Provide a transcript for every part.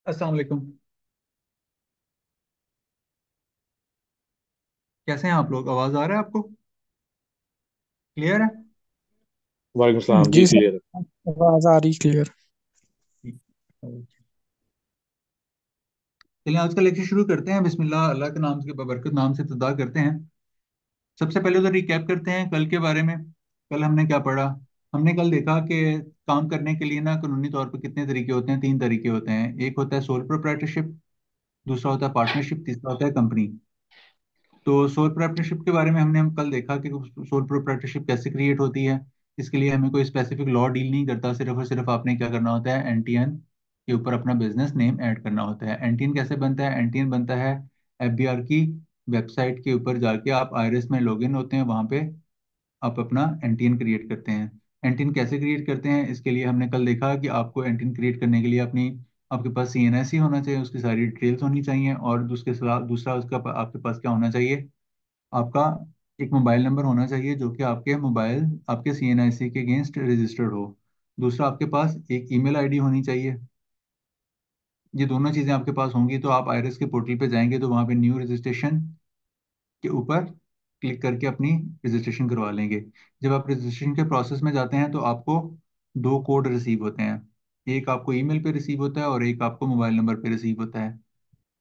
अस्सलाम वालेकुम। कैसे हैं आप लोग? आवाज़ आ रहा है आपको? क्लियर है? वालेकुम सलाम जी। जी सर। क्लियर है। आवाज आ रही क्लियर। ठीक। चलिए आज का लेक्चर शुरू करते हैं। बिस्मिल्लाह, अल्लाह के नाम से बबरकत नाम से इब्तिदा करते हैं। सबसे पहले तो रिकैप करते हैं कल के बारे में। कल हमने क्या पढ़ा? हमने कल देखा कि काम करने के लिए ना कानूनी तौर पर कितने तरीके होते हैं। तीन तरीके होते हैं। एक होता है सोल प्रोप्राइटरशिप, दूसरा होता है पार्टनरशिप, तीसरा होता है कंपनी। तो सोल प्रोप्राइटरशिप के बारे में हमने हम कल देखा कि सोल प्रोप्राइटरशिप कैसे क्रिएट होती है। इसके लिए हमें कोई स्पेसिफिक लॉ डील नहीं करता, सिर्फ और सिर्फ आपने क्या करना होता है, एनटीएन के ऊपर अपना बिजनेस नेम ऐड करना होता है। एनटीएन कैसे बनता है? एनटीएन बनता है एफबीआर की वेबसाइट के ऊपर जाके आप आईआरएस में लॉगिन होते हैं, वहां पे आप अपना एनटीएन क्रिएट करते हैं। एनटीएन कैसे क्रिएट करते हैं इसके लिए हमने कल देखा कि आपको एनटीएन क्रिएट करने के लिए अपनी आपके पास सीएनएससी होना चाहिए, उसकी सारी डिटेल्स होनी चाहिए, और दूसरा उसका आपके पास क्या होना चाहिए, आपका एक मोबाइल नंबर होना चाहिए जो कि आपके मोबाइल आपके सीएनआईसी के अगेंस्ट रजिस्टर्ड हो। दूसरा आपके पास एक ईमेल आईडी होनी चाहिए। ये दोनों चीज़ें आपके पास होंगी तो आप आईआरएस के पोर्टल पे जाएंगे तो वहाँ पे न्यू रजिस्ट्रेशन के ऊपर क्लिक करके अपनी रजिस्ट्रेशन करवा लेंगे। जब आप रजिस्ट्रेशन के प्रोसेस में जाते हैं तो आपको दो कोड रिसीव होते हैं। एक आपको ईमेल पे रिसीव होता है और एक आपको मोबाइल नंबर पे रिसीव होता है।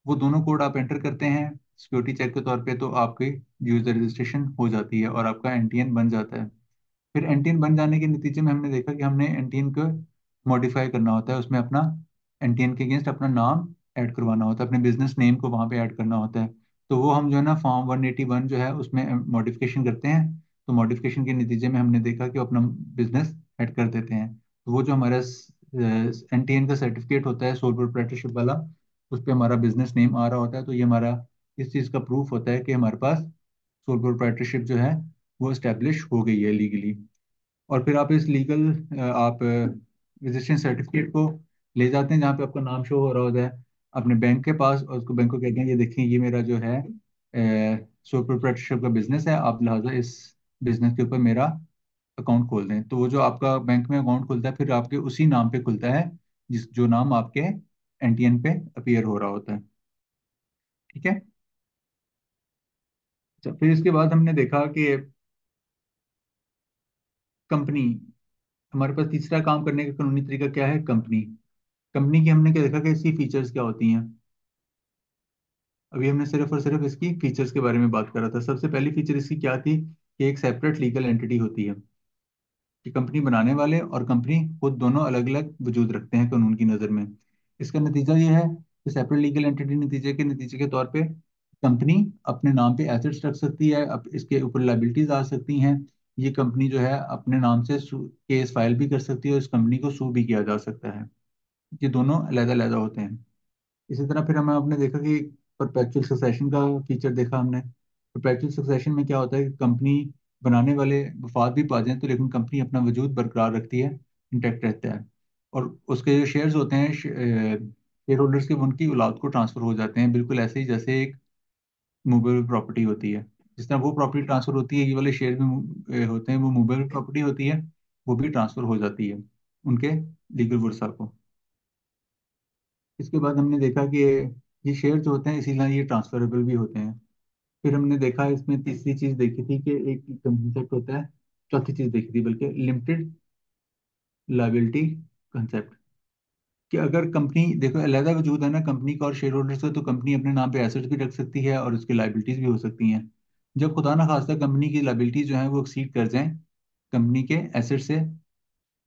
वो दोनों कोड आप एंटर करते हैं सिक्योरिटी चेक के तौर पे, तो आपकी यूजर रजिस्ट्रेशन हो जाती है और आपका एनटीएन बन जाता है। फिर एनटीएन बन जाने के नतीजे में हमने देखा कि हमने एनटीएन को मॉडिफाई करना होता है, उसमें अपना एनटीएन के अगेंस्ट अपना नाम ऐड करवाना होता है, अपने बिजनेस नेम को वहाँ पे ऐड करना होता है। तो वो हम जो है ना फॉर्म 181 जो है उसमें मॉडिफिकेशन करते हैं। तो मॉडिफिकेशन के नतीजे में हमने देखा कि वो अपना बिजनेस ऐड कर देते हैं। तो वो जो हमारा एनटीएन का सर्टिफिकेट होता है सोल प्रोप्राइटरशिप वाला, उस पर हमारा बिजनेस नेम आ रहा होता है। तो ये हमारा इस चीज़ का प्रूफ होता है कि हमारे पास सोल प्रोप्राइटरशिप जो है वो इस्टेब्लिश हो गई है लीगली। और फिर आप इस लीगल आप रजिस्ट्रेशन सर्टिफिकेट को ले जाते हैं जहाँ पे आपका नाम शो हो रहा होता है अपने बैंक के पास, और उसको बैंक को कहते हैं ये देखिए ये मेरा जो है सोल प्रोप्राइटरशिप का बिजनेस है, आप लिहाजा इस बिजनेस के ऊपर मेरा अकाउंट खोल दें। तो वो जो आपका बैंक में अकाउंट खुलता है फिर आपके उसी नाम पे खुलता है जिस जो नाम आपके एनटीएन पे अपीयर हो रहा होता है। ठीक है। अच्छा, फिर इसके बाद हमने देखा कि कंपनी, हमारे पास तीसरा काम करने का कानूनी तरीका क्या है, कंपनी। कंपनी की हमने क्या देखा कि इसकी फीचर्स क्या होती हैं। अभी हमने सिर्फ और सिर्फ इसकी फीचर्स के बारे में बात करा था। सबसे पहली फीचर इसकी क्या थी कि एक सेपरेट लीगल एंटिटी होती है, कि कंपनी बनाने वाले और कंपनी खुद दोनों अलग अलग वजूद रखते हैं कानून की नज़र में। इसका नतीजा ये है कि सेपरेट लीगल एंटिटी नतीजे के तौर पे कंपनी अपने नाम पे एसेट्स रख सकती है, अब इसके ऊपर लाइबिलिटीज आ सकती हैं। ये कंपनी जो है अपने नाम से केस फाइल भी कर सकती है और इस कंपनी को सू भी किया जा सकता है। ये दोनों अलग-अलग होते हैं। इसी तरह फिर हमें आपने देखा कि परपेचुअल सक्सेशन का फीचर देखा हमने। परपेचुअल सक्सेशन में क्या होता है कि कंपनी बनाने वाले वफात भी पा जाएं तो लेकिन कंपनी अपना वजूद बरकरार रखती है, इंटैक्ट रहता है। और उसके जो शेयर्स होते हैं शेयर होल्डर्स के, उनकी औलाद को ट्रांसफर हो जाते हैं, बिल्कुल ऐसे ही जैसे एक मूवेबल प्रॉपर्टी होती है। जिस तरह वो प्रॉपर्टी ट्रांसफर होती है, ये वाले शेयर भी होते हैं, वो मूवेबल प्रॉपर्टी होती है, वो भी ट्रांसफर हो जाती है उनके लीगल वर्सा को। इसके बाद हमने देखा कि ये शेयर जो होते हैं इसीलिए ये ट्रांसफरेबल भी होते हैं। फिर हमने देखा इसमें तीसरी चीज देखी थी कि एक कंसेप्ट होता है, चौथी चीज देखी थी बल्कि, लिमिटेड लायबिलिटी कंसेप्ट। कि अगर कंपनी देखो अलहदा वजूद है ना कंपनी का और शेयर होल्डर्स का, तो कंपनी अपने नाम पे एसेट्स भी रख सकती है और उसकी लायबिलिटीज भी हो सकती हैं। जब खुदा ना खास्ता कंपनी की लायबिलिटीज जो है वो एक्सीड कर जाएं कंपनी के एसेट से,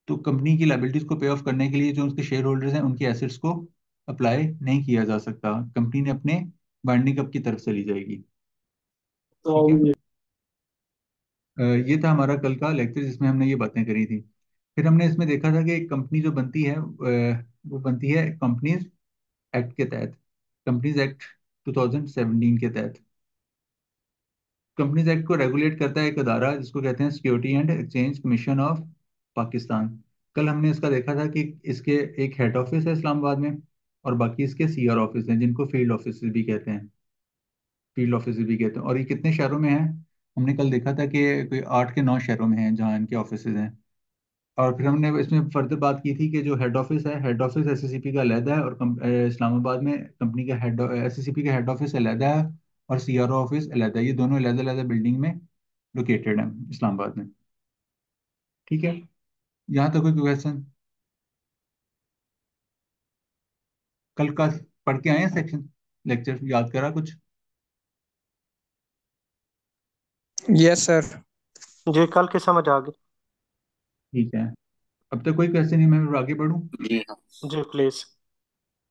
तो कंपनी की लायबिलिटीज को पे ऑफ करने के लिए जो उसके शेयर होल्डर्स हैं उनके एसेट्स को अप्लाई नहीं किया जा सकता, कंपनी ने अपने बाइंडिंग अप की तरफ चली जाएगी। ठीक है। तो ये था हमारा कल का लेक्चर जिसमें हमने ये बातें करी थी। फिर हमने इसमें देखा था कि एक कंपनी जो बनती है वो बनती है कंपनीज एक्ट के तहत, कंपनीज एक्ट 2017 के तहत। कंपनीज एक्ट को रेगुलेट करता है एक अदारा जिसको कहते हैं security and exchange commission of Pakistan. कल हमने इसका देखा था कि इसके एक हेड ऑफिस है इस्लामाबाद में और बाकी इसके सीआर ऑफिस हैं जिनको फील्ड ऑफिस भी कहते हैं, फील्ड ऑफिस भी कहते हैं। और ये कितने शहरों में हैं? हमने कल देखा था कि कोई 8 के 9 शहरों में हैं जहाँ इनके ऑफिस हैं। और फिर हमने इसमें फर्दर बात की थी कि जो हेड ऑफिस है, हेड ऑफिस एसएससीपी का अलहदा है, और इस्लामाबाद में कंपनी का हेड एसएससीपी का हेड ऑफिस अलहदा है, और सीआरओ ऑफिस अलहदा है। ये दोनों अलहदा अलहदा बिल्डिंग में लोकेटेड है इस्लामाबाद में। ठीक है, यहाँ तक कोई क्वेश्चन? कल का पढ़ के आए हैं सेक्शन, लेक्चर याद करा कुछ? Yes sir. जी कल की समझ आ गई। ठीक है, अब तक कोई क्वेश्चन नहीं, मैं आगे बढ़ूँ? जी हाँ। जी प्लीज।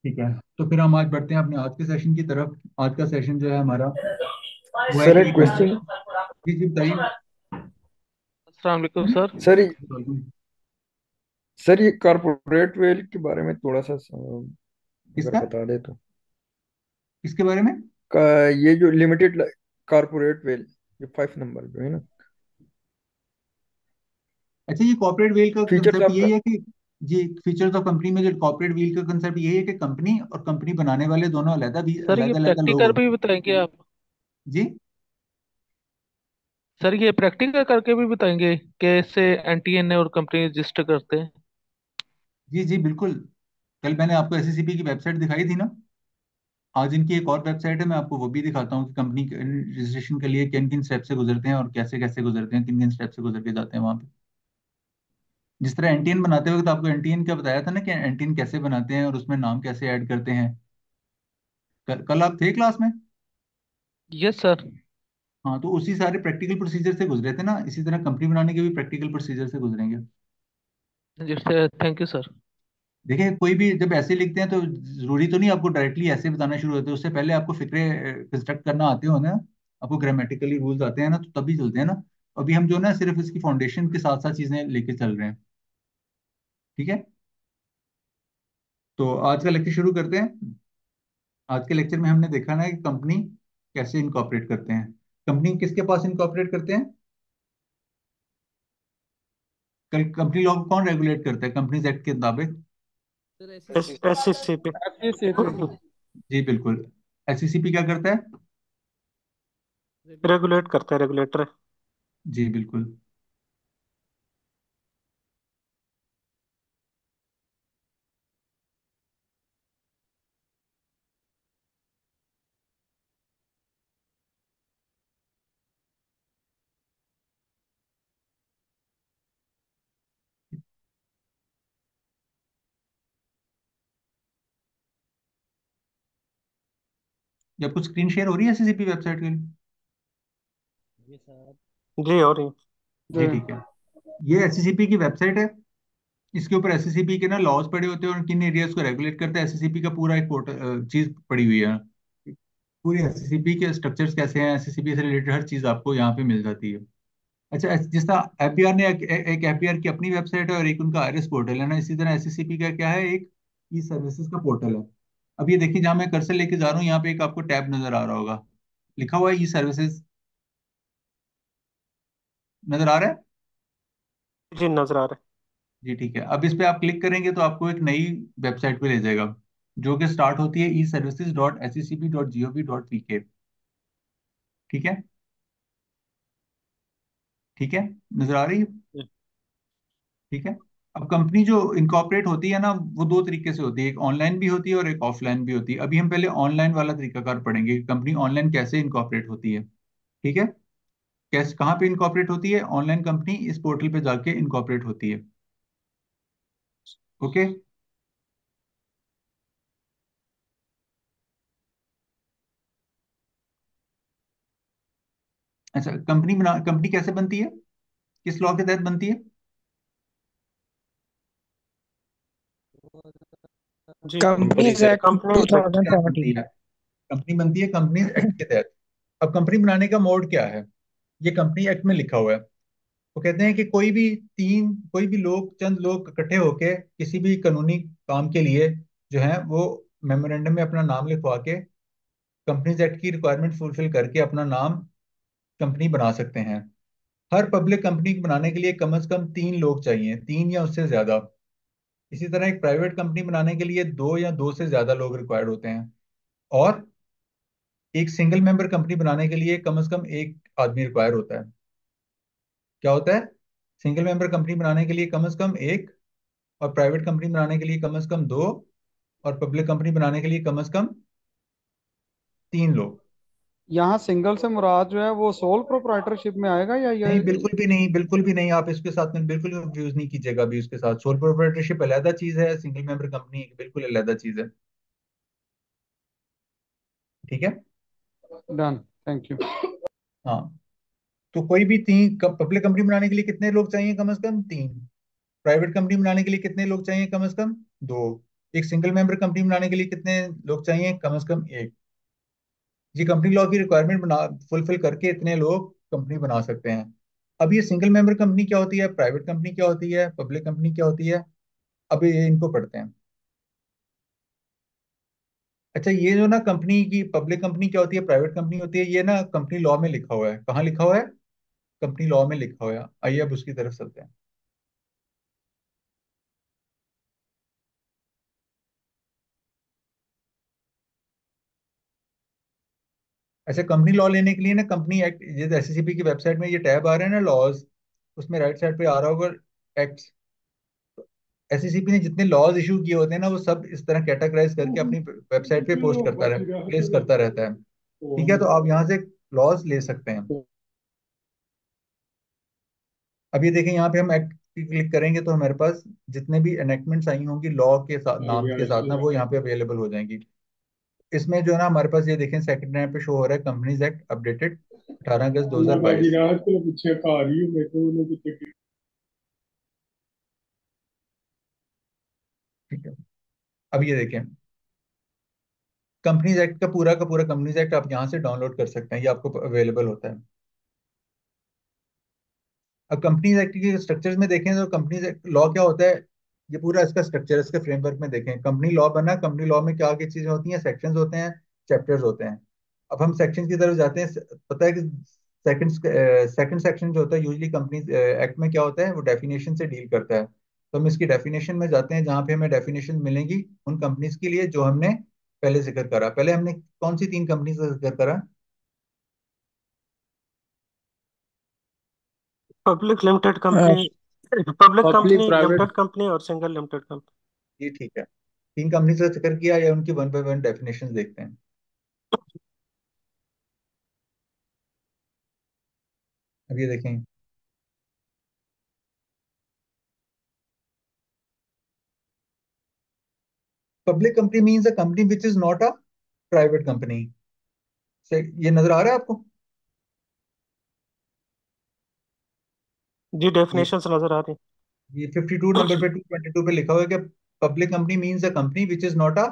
ठीक है, तो फिर हम आज बढ़ते हैं अपने आज के सेशन की तरफ। आज का सेशन जो है हमारा, वो है सर ई एक गवर्नेंस। क्वेश्चन। जी जी बताइए। अस्सलाम वालेकुम सर। सर सर ये कॉर्पोरेट वेल के बारे में थोड़ा सा अगर किसका? बता दे तो। किसके बारे में? ये जो लिमिटेड कॉर्पोरेट वेल, ये 5 नंबर जो है ना, अच्छा, ये कॉर्पोरेट व्हील का फीचर्स कंसेप्ट ऑफ। यही है कि, जी फीचर्स ऑफ कंपनी में जो कॉर्पोरेट व्हील का कंसेप्ट यही है कि कंपनी और कंपनी बनाने वाले दोनों अलग भी सर ये अलग अलग लोग प्रैक्टिकल होते भी हैं। बताएंगे आप? जी सर ये प्रैक्टिकल करके भी बताएंगे कैसे एनटीएन और कंपनी रजिस्टर करते हैं? जी जी बिल्कुल। कल मैंने आपको एसएससीपी की वेबसाइट दिखाई थी ना, आज इनकी एक और वेबसाइट है, मैं आपको वो भी दिखाता हूँ कि कंपनी रजिस्ट्रेशन के लिए किन किन स्टेप से गुजरते हैं और कैसे कैसे गुजरते हैं, किन किन स्टेप से गुजर के जाते हैं वहाँ पे। जिस तरह एनटीएन बनाते वक्त आपको एनटीएन का बताया था ना कि एनटीएन कैसे बनाते हैं और उसमें नाम कैसे ऐड करते हैं। कल आप थे क्लास में? Yes sir. हाँ, तो उसी सारे प्रैक्टिकल प्रोसीजर से गुजरे थे ना, इसी तरह कंपनी बनाने के भी प्रैक्टिकल प्रोसीजर से गुजरेंगे। जी सर, थैंक यू सर। देखिए, कोई भी जब ऐसे लिखते हैं तो जरूरी तो नहीं आपको डायरेक्टली ऐसे बताना शुरू होते हैं, उससे पहले आपको फिक्रे कंस्ट्रक्ट करना आते हो ना, आपको ग्रामेटिकली रूल्स आते हैं ना, तो तभी चलते हैं ना। अभी हम जो ना सिर्फ इसकी फाउंडेशन के साथ साथ चीजें लेके चल रहे हैं। ठीक है, तो आज का लेक्चर शुरू करते हैं। आज के लेक्चर में हमने देखा ना कि कंपनी कैसे इनकॉर्पोरेट करते हैं। कंपनी किसके पास इनकॉर्पोरेट करते हैं? कल कंपनी लॉ को कौन रेगुलेट करता है कंपनीज एक्ट के मुताबिक? सर ऐसी एस एसएससी पे। ऐसे थे। जी बिल्कुल। एससीसीपी क्या करता है? रेगुलेट करता है, रेगुलेटर। जी बिल्कुल। जब कुछ स्क्रीन शेयर हो रही है एससीसीपी वेबसाइट के लिए? ये सर। जी हो रही। जी ठीक है, ये एससीसीपी की वेबसाइट है। इसके ऊपर एससीसीपी के ना लॉज पड़े होते हैं और किन एरियाज को रेगुलेट करता है। एससीसीपी का पूरा एक पोर्टल चीज पड़ी हुई है, पूरी एससीसीपी के स्ट्रक्चर्स कैसे हैं, एससीसीपी से रिलेटेड हर चीज आपको यहाँ पे मिल जाती है। अच्छा, जिस तरह एपीआर ने एक एपीआर की अपनी वेबसाइट है और एक उनका आईरिस पोर्टल है ना, इसी तरह एससीसीपी का क्या है, एक ई सर्विसेज का पोर्टल है। अब ये देखिए, जहाँ मैं कर्सर लेके जा रहा हूँ यहाँ पे एक आपको टैब नजर आ रहा होगा, लिखा हुआ है ई सर्विसेज, नजर आ रहा है? जी नजर आ रहा जी ठीक है, अब इस पे आप क्लिक करेंगे तो आपको एक नई वेबसाइट पे ले जाएगा, जो कि स्टार्ट होती है e-services.scp.gov.pk। ठीक है, ठीक है, नजर आ रही है? है। ठीक है। अब कंपनी जो इनकॉर्पोरेट होती है ना, वो दो तरीके से होती है, एक ऑनलाइन भी होती है और एक ऑफलाइन भी होती है। अभी हम पहले ऑनलाइन वाला तरीकाकार पढ़ेंगे, कंपनी ऑनलाइन कैसे इनकॉर्पोरेट होती है। ठीक है, कैसे कहाँ पे इनकॉर्पोरेट होती है? ऑनलाइन कंपनी इस पोर्टल पे जाके इनकॉर्पोरेट होती है। ओके, अच्छा, कंपनी कैसे बनती है, किस लॉ के तहत बनती है? G companies act company act. के तहत बनती 2017। है, कंपनी बनती है कंपनीज एक्ट के तहत। अब कंपनी बनाने का मोड क्या है, ये कंपनी एक्ट में लिखा हुआ है। वो कहते हैं कि कोई भी लोग, चंद लोग इकट्ठे होके किसी भी कानूनी काम के लिए जो है वो मेमोरेंडम में अपना नाम लिखवा के कंपनीज एक्ट की रिक्वायरमेंट फुलफिल करके अपना नाम कंपनी बना सकते हैं। हर पब्लिक कंपनी बनाने के लिए कम से कम 3 लोग चाहिए, 3 या उससे ज्यादा। इसी तरह एक प्राइवेट कंपनी बनाने के लिए 2 या 2 से ज्यादा लोग रिक्वायर्ड होते हैं। और एक सिंगल मेंबर कंपनी बनाने के लिए कम से कम एक आदमी रिक्वायर होता है। क्या होता है? सिंगल मेंबर कंपनी बनाने के लिए कम से कम एक, और प्राइवेट कंपनी बनाने के लिए कम से कम दो, और पब्लिक कंपनी बनाने के लिए कम से कम तीन लोग। यहाँ सिंगल से मुराद जो है वो सोल प्रोप्राइटरशिप में आएगा या नहीं, ये? बिल्कुल भी नहीं, बिल्कुल भी नहीं। आप इसके साथ में बिल्कुल कंफ्यूज नहीं कीजिएगा अभी। उसके साथ सोल प्रोप्राइटरशिप अलहदा चीज है, सिंगल मेंबर कंपनी बिल्कुल अलहदा चीज है। ठीक है। Done, thank you. हाँ, तो कोई भी तीन पब्लिक कंपनी बनाने के लिए कितने लोग चाहिए? कम से कम तीन। प्राइवेट कंपनी बनाने के लिए कितने लोग चाहिए? कम से कम दो। एक सिंगल मेंबर कंपनी बनाने के लिए कितने लोग चाहिए? कम से कम एक। ये कंपनी लॉ की रिक्वायरमेंट बना फुलफिल करके इतने लोग कंपनी बना सकते हैं। अब ये सिंगल मेंबर कंपनी क्या होती है, प्राइवेट कंपनी क्या होती है, पब्लिक कंपनी क्या होती है, अब ये इनको पढ़ते हैं। अच्छा, ये जो ना कंपनी की पब्लिक कंपनी क्या होती है, प्राइवेट कंपनी होती है, ये ना कंपनी लॉ में लिखा हुआ है। कहाँ लिखा हुआ है? कंपनी लॉ में लिखा हुआ है। आइए अब उसकी तरफ चलते हैं। अच्छा, कंपनी लॉ लेने के लिए ना कंपनी एक्ट, ये एससीसीपी की वेबसाइट में ये टैब आ रहे हैं ना लॉज, उसमें राइट साइड पे आ रहा होगा एक्ट। एससीसीपी ने जितने लॉज इशू किए होते हैं ना, वो सब इस तरह कैटेगराइज करके अपनी वेबसाइट पे पोस्ट करता रहे, प्लेस करता रहता है। ठीक है, तो आप यहाँ से लॉज ले सकते हैं। अब ये देखें, यहाँ पे हम एक्ट क्लिक करेंगे तो हमारे पास जितने भी एनेक्टमेंट्स आई होंगी लॉ के साथ, नाम के साथ ना, वो यहाँ पे अवेलेबल हो जाएंगी। इसमें जो है ना हमारे पास ये देखें सेकंड लाइन पे शो हो रहा है कंपनीज एक्ट अपडेटेड 18 अगस्त 2022। ठीक है। अब ये देखें कंपनीज एक्ट का पूरा कंपनीज एक्ट आप यहाँ से डाउनलोड कर सकते हैं, ये आपको अवेलेबल होता है। अब कंपनीज एक्ट के स्ट्रक्चर्स में देखें तो कंपनीज लॉ क्या होता है, ये पूरा इसका स्ट्रक्चर, इसके फ्रेमवर्क में देखें। कंपनी लॉ बना, कंपनी लॉ में क्या क्या चीजें होती हैं, सेक्शंस होते हैं, चैप्टर्स होते हैं। अब हम सेक्शन की तरफ जाते हैं। पता है कि सेकंड सेकंड सेक्शन जो होता है यूजली कंपनी एक्ट में क्या होता है, वो डेफिनेशन से डील करता है। तो हम इसकी डेफिनेशन में जाते हैं, जहाँ पे हमें डेफिनेशन मिलेंगी उन कंपनीज के लिए जो हमने पहले जिक्र करा। पहले हमने कौन सी तीन कंपनीज का जिक्र करा? Public limited company, public public company, private. Limited company और सिंगल लिमिटेड कंपनी। ये ठीक है। तीन कंपनीज का जिक्र किया, या उनकी वन बाय वन डेफिनेशन देखते हैं। अब ये देखें, public company means a company which is not a private company. से ये नजर आ रहा है आपको? जी, ये डेफिनेशन नजर आ रही ये 52 नंबर पे 222 पे लिखा हुआ है कि public company means a company which is not a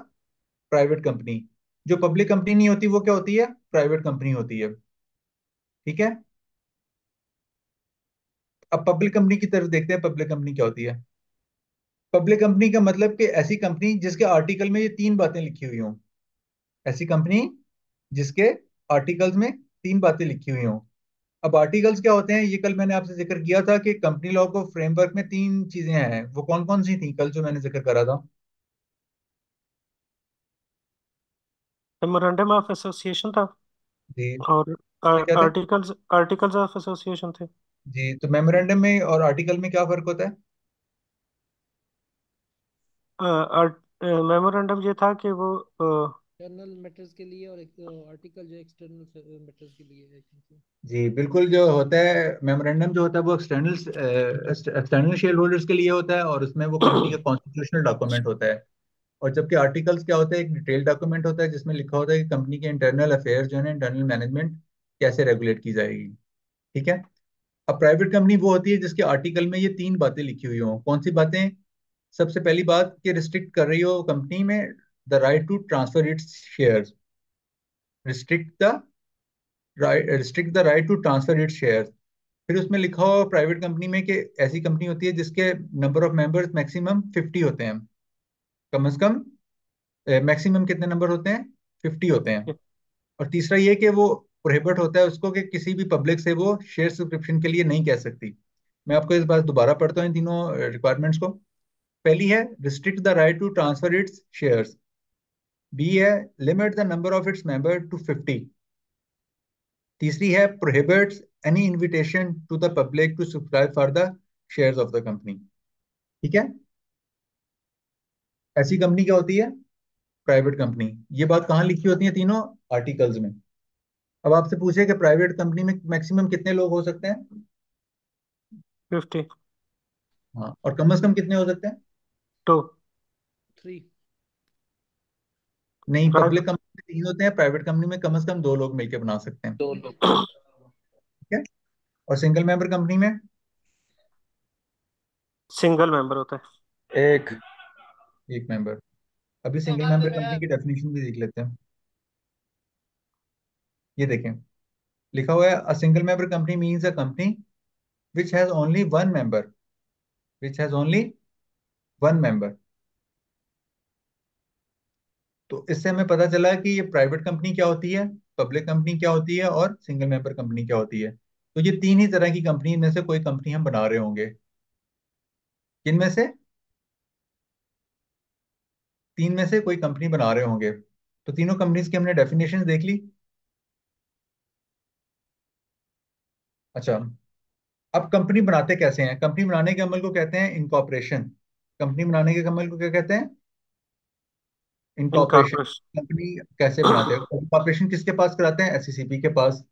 private company. जो पब्लिक कंपनी नहीं होती वो क्या होती है? प्राइवेट कंपनी होती है। ठीक है। अब पब्लिक कंपनी की तरफ देखते हैं, पब्लिक कंपनी क्या होती है। पब्लिक कंपनी का मतलब कि ऐसी कंपनी जिसके आर्टिकल में ये तीन बातें लिखी हुई हों। ऐसी कंपनी जिसके आर्टिकल्स में तीन बातें लिखी हुई हों। अब आर्टिकल्स क्या होते हैं, ये कल मैंने आपसे जिक्र किया था कि कंपनी लॉ को फ्रेमवर्क में तीन चीजें हैं। वो कौन कौन सी थी कल जो मैंने जिक्र करा था? मेमोरेंडम ऑफ एसोसिएशन था, जी। और उसमें क्या थे? आर्टिकल्स आर्टिकल्स ऑफ एसोसिएशन थे। जी, तो मेमोरेंडम में और आर्टिकल में क्या फर्क होता है? मेमोरेंडम ये था कि वो इंटरनल मैटर्स के लिए, और एक आर्टिकल जो एक्सटर्नल मैटर्स के लिए है। जी बिल्कुल, जो होता है मेमोरेंडम जो होता है वो एक्सटर्नल एक्सटर्नल शेयर होल्डर्स के लिए होता है, और उसमें वो कंपनी का कॉन्स्टिट्यूशनल डॉक्यूमेंट होता है। और जबकि आर्टिकल्स क्या होता है, एक डिटेल डॉक्यूमेंट होता है जिसमें लिखा होता है कि कंपनी के इंटरनल अफेयर्स जो है, इंटरनल मैनेजमेंट कैसे रेगुलेट की जाएगी। ठीक है। अब प्राइवेट कंपनी वो होती है जिसके आर्टिकल में ये तीन बातें लिखी हुई हों। कौन सी बातें? सबसे पहली बात कि रिस्ट्रिक्ट कर रही हो कंपनी में the right to transfer its shares. Restrict the right to transfer its shares. फिर उसमें लिखा हुआ प्राइवेट कंपनी में कि ऐसी कंपनी होती है जिसके नंबर ऑफ मेंबर्स मैक्सिमम 50 होते हैं। कम से कम मैक्सिमम कितने नंबर होते हैं? 50 होते हैं। और तीसरा ये कि वो प्रोहिबिट होता है उसको कि किसी भी पब्लिक से वो शेयर सब्सक्रिप्शन के लिए नहीं कह सकती। मैं आपको इस बात दोबारा पढ़ता हूँ इन तीनों रिक्वायरमेंट्स को। पहली है restrict the right to transfer its shares. B है limit the number of its member to 50। तीसरी है prohibits any invitation to the public to subscribe for the shares of the company. ठीक है, ऐसी कंपनी क्या होती है? Private company. ये बात कहाँ लिखी होती है? तीनों आर्टिकल्स में। अब आपसे पूछे कि प्राइवेट कंपनी में मैक्सिमम कितने लोग हो सकते हैं? 50। हाँ, और कम से कम कितने हो सकते हैं? 2। 3। नहीं, प्राइवेट। पब्लिक कंपनी में 3 होते हैं, प्राइवेट कंपनी में कम से कम 2 लोग मिलकर बना सकते हैं। दो लोग। ठीक है, और सिंगल मेंबर कंपनी में सिंगल मेंबर होता है। एक। 1 मेंबर। अभी सिंगल मेंबर कंपनी की डेफिनेशन भी देख लेते हैं। ये देखें, लिखा हुआ है a single member company means a company which has only one member, which has only one member. तो इससे हमें पता चला कि ये प्राइवेट कंपनी क्या होती है, पब्लिक कंपनी क्या होती है, और सिंगल मेंबर कंपनी क्या होती है। तो ये 3 ही तरह की कंपनी में से कोई कंपनी हम बना रहे होंगे। किन में से? 3 में से कोई कंपनी बना रहे होंगे। तो तीनों कंपनीज की हमने डेफिनेशन देख ली। अच्छा, अब कंपनी बनाते कैसे हैं? कंपनी बनाने के अमल को कहते हैं इनकॉर्पोरेशन। कंपनी बनाने के अमल को क्या कहते हैं? इनकॉर्पोरेशन। इनकॉर्पोरेशन। कंपनी कैसे बनाते हैं? इनकॉर्पोरेशन किसके पास कराते हैं? एससीसीपी के पास।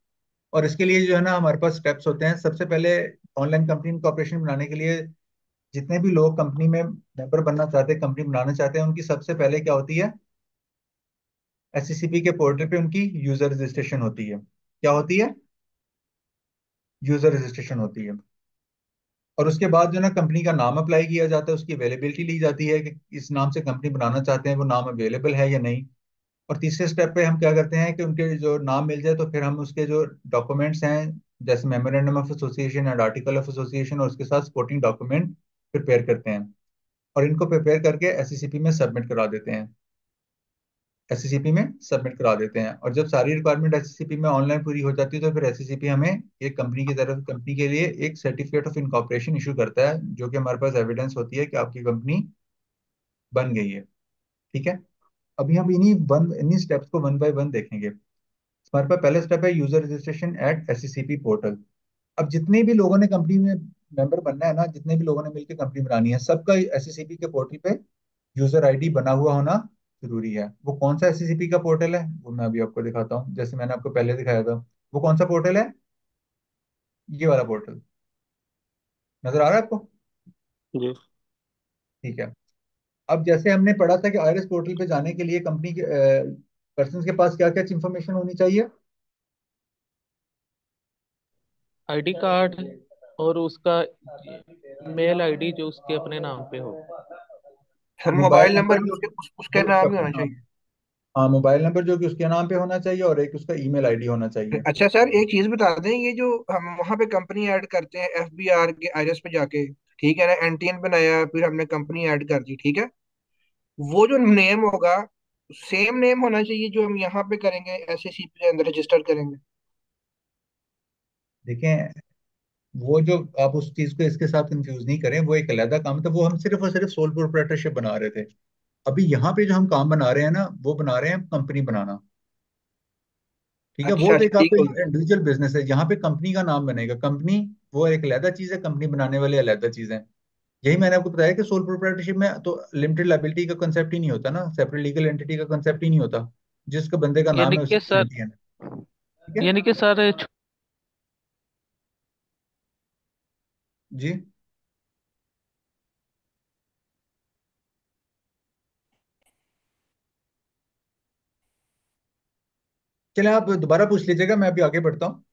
और इसके लिए जो है ना, हमारे पास स्टेप्स होते हैं। सबसे पहले ऑनलाइन कंपनी इनकॉर्पोरेशन बनाने के लिए जितने भी लोग कंपनी में मेंबर बनना चाहते हैं, कंपनी बनाना चाहते हैं, उनकी सबसे पहले क्या होती है? एससीसीपी के पोर्टल पे उनकी यूजर रजिस्ट्रेशन होती है। क्या होती है? यूजर रजिस्ट्रेशन होती है। और उसके बाद जो है ना, कंपनी का नाम अप्लाई किया जाता है, उसकी अवेलेबिलिटी ली जाती है कि इस नाम से कंपनी बनाना चाहते हैं, वो नाम अवेलेबल है या नहीं। और तीसरे स्टेप पे हम क्या करते हैं कि उनके जो नाम मिल जाए तो फिर हम उसके जो डॉक्यूमेंट्स हैं, जैसे memorandum of association and article of association, और उसके साथ सपोर्टिंग डॉक्यूमेंट प्रिपेयर करते हैं। और इनको प्रिपेयर करके एससीसीपी में सबमिट करा देते हैं। एससीसीपी में सबमिट करा देते हैं, और जब सारी रिक्वायरमेंट एससीसीपी में ऑनलाइन पूरी हो जाती है तो फिर एससीसीपी हमें एक कंपनी की तरफ, कंपनी के लिए एक सर्टिफिकेट ऑफ इनकॉर्पोरेशन इशू करता है, जो कि हमारे पास एविडेंस होती है कि आपकी कंपनी बन गई है। ठीक है, अभी हम इन्हीं स्टेप्स को वन बाय वन देखेंगे। हमारे पास पहला स्टेप है user registration at SECP portal. अब जितने भी लोगों ने कंपनी में मेंबर बनना है ना, जितने भी लोगों ने मिलकर कंपनी बनानी है, सबका एससीसीपी के पोर्टल पे यूजर आईडी बना हुआ होना जरूरी है। वो कौन सा एससीसीपी का पोर्टल है वो मैं अभी आपको दिखाता हूँ, जैसे मैंने आपको पहले दिखाया था। वो कौन सा पोर्टल है? ये वाला पोर्टल नजर आ रहा है आपको? जी। ठीक है, अब जैसे हमने पढ़ा था कि आईआरएस पोर्टल पे जाने के लिए कंपनी के पर्सन के पास क्या क्या इंफॉर्मेशन होनी चाहिए? आईडी कार्ड और उसका मेल आईडी जो उसके अपने नाम पे हो। Sir mobile mobile number number भी जो उसके जो उसका नाम ही होना हाँ, चाहिए। हाँ, मोबाइल नंबर जो कि उसके नाम पे होना चाहिए, और एक उसका ईमेल आईडी होना चाहिए। अच्छा सर एक चीज बता दें, ये जो हम वहाँ पे कंपनी ऐड करते हैं एफबीआर के आईएस पे जाके, ठीक है ना, एनटीएन बनाया फिर हमने कंपनी ऐड कर दी, ठीक है, वो जो नेम होगा सेम नेम होना चाहिए जो हम यहाँ पे करेंगे एसएससीपी के अंदर रजिस्टर करेंगे। देखें, वो जो आप उस चीज को इसके साथ कंफ्यूज नहीं करें, वो एक अलग काम था, वो हम सिर्फ और सिर्फ सोल प्रोप्राइटरशिप बना रहे थे। अभी यहाँ पे जो हम काम बना रहे हैं ना, वो बना रहे हैं कंपनी बनाना। ठीक है, वो अच्छा तो अच्छा एक ठीक आपका हो गया। इंडिविजुअल बिजनेस है, यहाँ पे कंपनी का नाम बनेगा। कंपनी वो एक अलग चीज है, कंपनी बनाने वाले अलग चीज है। यही मैंने आपको बताया कि सोल प्रोप्राइटरशिप में तो लिमिटेड लायबिलिटी का कंसेप्ट ही नहीं होता ना, सेपरेट लीगल एंटिटी का कंसेप्ट ही नहीं होता। जिसका बंदे का नाम यानी है कि उसकी सर गारंटी है। ठीक है यानी कि सर जी। चले, आप दोबारा पूछ लीजिएगा, मैं अभी आगे बढ़ता हूँ।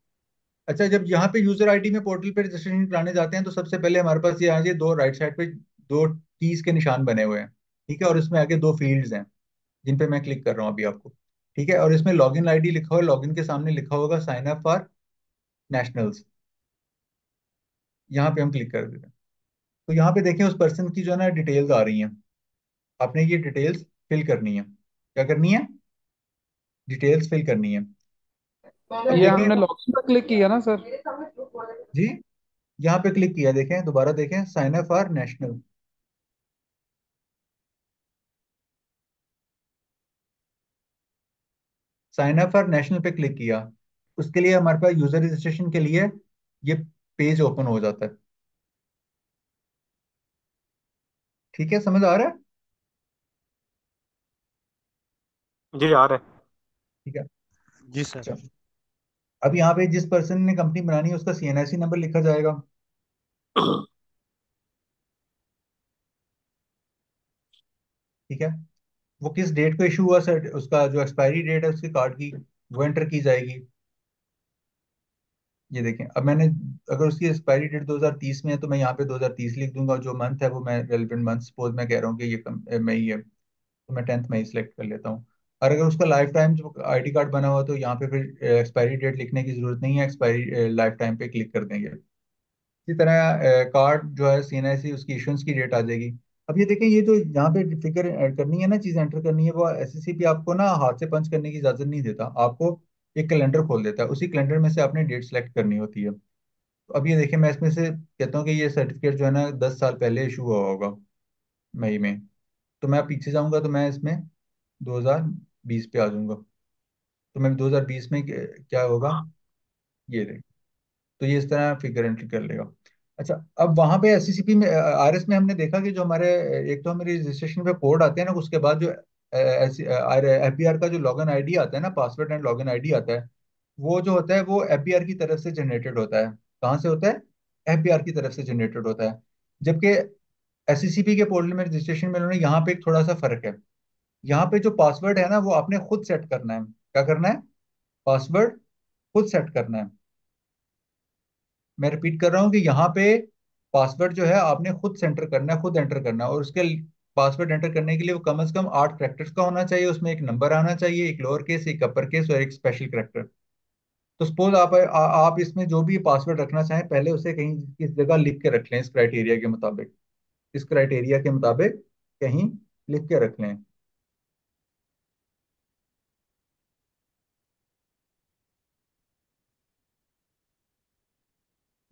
अच्छा, जब यहाँ पे यूजर आईडी में पोर्टल पे रजिस्ट्रेशन कराने जाते हैं तो सबसे पहले हमारे पास ये आ जाए, दो राइट साइड पे दो टीज के निशान बने हुए हैं। ठीक है, और इसमें आगे दो फील्ड्स हैं जिन पे मैं क्लिक कर रहा हूँ अभी आपको। ठीक है, और इसमें लॉगिन आईडी लिखा हुआ है, लॉगिन के सामने लिखा होगा साइन अप फॉर नेशनल्स। यहाँ पे हम क्लिक कर देते हैं। तो यहाँ पे देखें, उस पर्सन की जो है ना डिटेल्स आ रही हैं। आपने ये डिटेल्स फिल करनी है। क्या करनी है? डिटेल्स फिल करनी है। अब ये देखें हमने लॉगिन पर क्लिक किया ना सर? जी, यहाँ पे क्लिक किया, देखें दोबारा देखें, sign up for national. Sign up for national पे क्लिक किया। उसके लिए हमारे पास यूजर रजिस्ट्रेशन के लिए ये पेज ओपन हो जाता है। ठीक है, समझ आ रहा है? जी आ रहा ठीक है। जी सर। अच्छा, अब यहाँ पे जिस पर्सन ने कंपनी बनानी है उसका सीएनआईसी नंबर लिखा जाएगा। है। ठीक है। वो किस डेट को इशू हुआ सर, उसका जो एक्सपायरी डेट है उसके कार्ड की, वो एंटर की जाएगी। ये देखें, अब मैंने, अगर उसकी एक्सपायरी डेट 2030 में है तो मैं यहाँ पे 2030 लिख दूंगा, जो मंथ है वो मैं रेलिवेंट मंथ, सपोज मैं कह रहा हूँ कि मई है, तो मैं 10th मई सेलेक्ट कर लेता हूँ। और अगर उसका लाइफ टाइम जो आईडी कार्ड बना हुआ तो यहाँ पे फिर एक्सपायरी डेट लिखने की जरूरत नहीं है, एक्सपायरी लाइफ टाइम पे क्लिक कर देंगे। इसी तरह कार्ड जो है सीएनआईसी, उसकी इशुएंस की डेट आ जाएगी। अब ये देखें, ये जो यहाँ पे फिगर ऐड करनी है ना, चीज एंटर करनी है, वो एसएससीपी आपको ना हाथ से पंच करने की इजाजत नहीं देता आपको। एक कैलेंडर खोल देता है, उसी कैलेंडर में से आपने डेट सेलेक्ट करनी होती है। तो अब ये देखिए, मैं इसमें से कहता हूँ कि ये सर्टिफिकेट जो है ना 10 साल पहले इशू हुआ होगा, मई में। तो मैं पीछे जाऊंगा तो मैं इसमें 2020 पे आ जाऊंगा। तो मैं 2020 में क्या होगा, ये देख। तो ये इस तरह फिगर एंट्री कर लेगा। अच्छा, अब वहां पे एससीसीपी में, आरएस में हमने देखा कि जो हमारे, एक तो हमारी रजिस्ट्रेशन पे कोड आते हैं ना, उसके बाद जो एपीआर का जो लॉगिन आईडी आता है ना, पासवर्ड एंड लॉगिन आईडी आता है, वो जो होता है वो एपीआर की तरफ से जनरेटेड होता है। कहाँ से होता है? एपीआर की तरफ से जनरेटेड होता है। जबकि एससीसीपी के पोर्टल में रजिस्ट्रेशन में उन्होंने यहाँ पे एक थोड़ा सा फर्क है। यहाँ पे जो पासवर्ड है ना वो आपने खुद सेट करना है। क्या करना है? पासवर्ड खुद सेट करना है। मैं रिपीट कर रहा हूँ कि यहाँ पे पासवर्ड जो है आपने खुद सेंटर करना है, खुद एंटर करना है, और उसके पासवर्ड एंटर करने के लिए वो कम से कम 8 कैरेक्टर्स का होना चाहिए, उसमें एक नंबर आना चाहिए, एक लोअर केस, एक अपर केस और एक स्पेशल कैरेक्टर। तो सपोज आप इसमें जो भी पासवर्ड रखना चाहें पहले उसे कहीं किस जगह लिख के रख लें, इस क्राइटेरिया के मुताबिक, इस क्राइटेरिया के मुताबिक कहीं लिख के रख लें।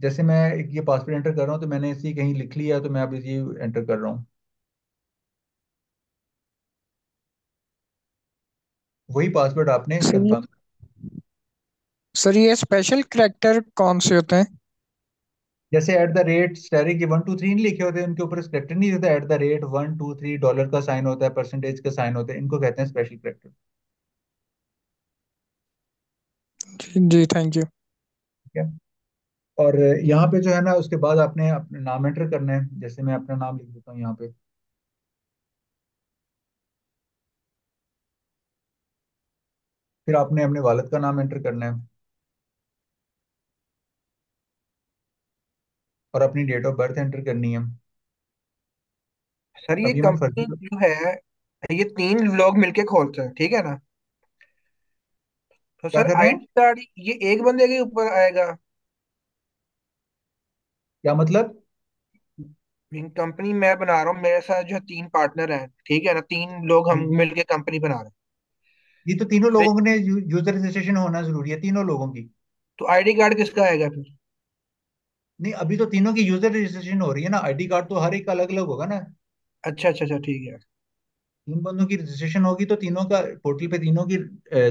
जैसे मैं ये पासवर्ड एंटर कर रहा हूँ तो मैंने इसी कहीं लिख लिया, तो मैं अब ये एंटर कर रहा हूँ, वही पासवर्ड आपने सर ये कंफर्म। सर ये स्पेशल करैक्टर कौन से होते हैं? जैसे एट द रेट स्टेरिक के 1 2 3 नहीं लिखे होते, उनके ऊपर करेक्टर नहीं होता, एट द रेट 1 2 3 डॉलर का साइन होता है, परसेंटेज का साइन होता है, इनको कहते हैं स्पेशल करेक्टर। जी थैंक यू। ठीक है। और यहाँ पे जो है ना, उसके बाद आपने अपना नाम एंटर करना है, जैसे मैं अपना नाम लिख देता हूँ यहाँ पे। फिर आपने अपने वालिद का नाम एंटर करना है और अपनी डेट ऑफ बर्थ एंटर करनी है। सर ये अब ये मैं कंपनी फर्जी, जो है, ये 3 लोग मिलके खोलते हैं, ठीक है ना? तो क्या सर कर रहे हैं? आईडी कार्ड ये एक बंदे के ऊपर आएगा? क्या मतलब? कंपनी मैं बना रहा हूँ, मेरे साथ जो 3 पार्टनर हैं, ठीक है ना, 3 लोग हम हम्म। मिलके कंपनी बना रहे ये तो तीनों हैं। लोगों ने यूजर रजिस्ट्रेशन होना जरूरी है, तीनों लोगों की। तो आईडी कार्ड किसका आएगा फिर? नहीं, अभी तो तीनों की यूजर रजिस्ट्रेशन हो रही है ना, आईडी कार्ड तो हर एक का अलग अलग होगा ना। अच्छा अच्छा अच्छा, ठीक है। 3 बंदों की रजिस्ट्रेशन होगी तो तीनों का पोर्टल पे तीनों की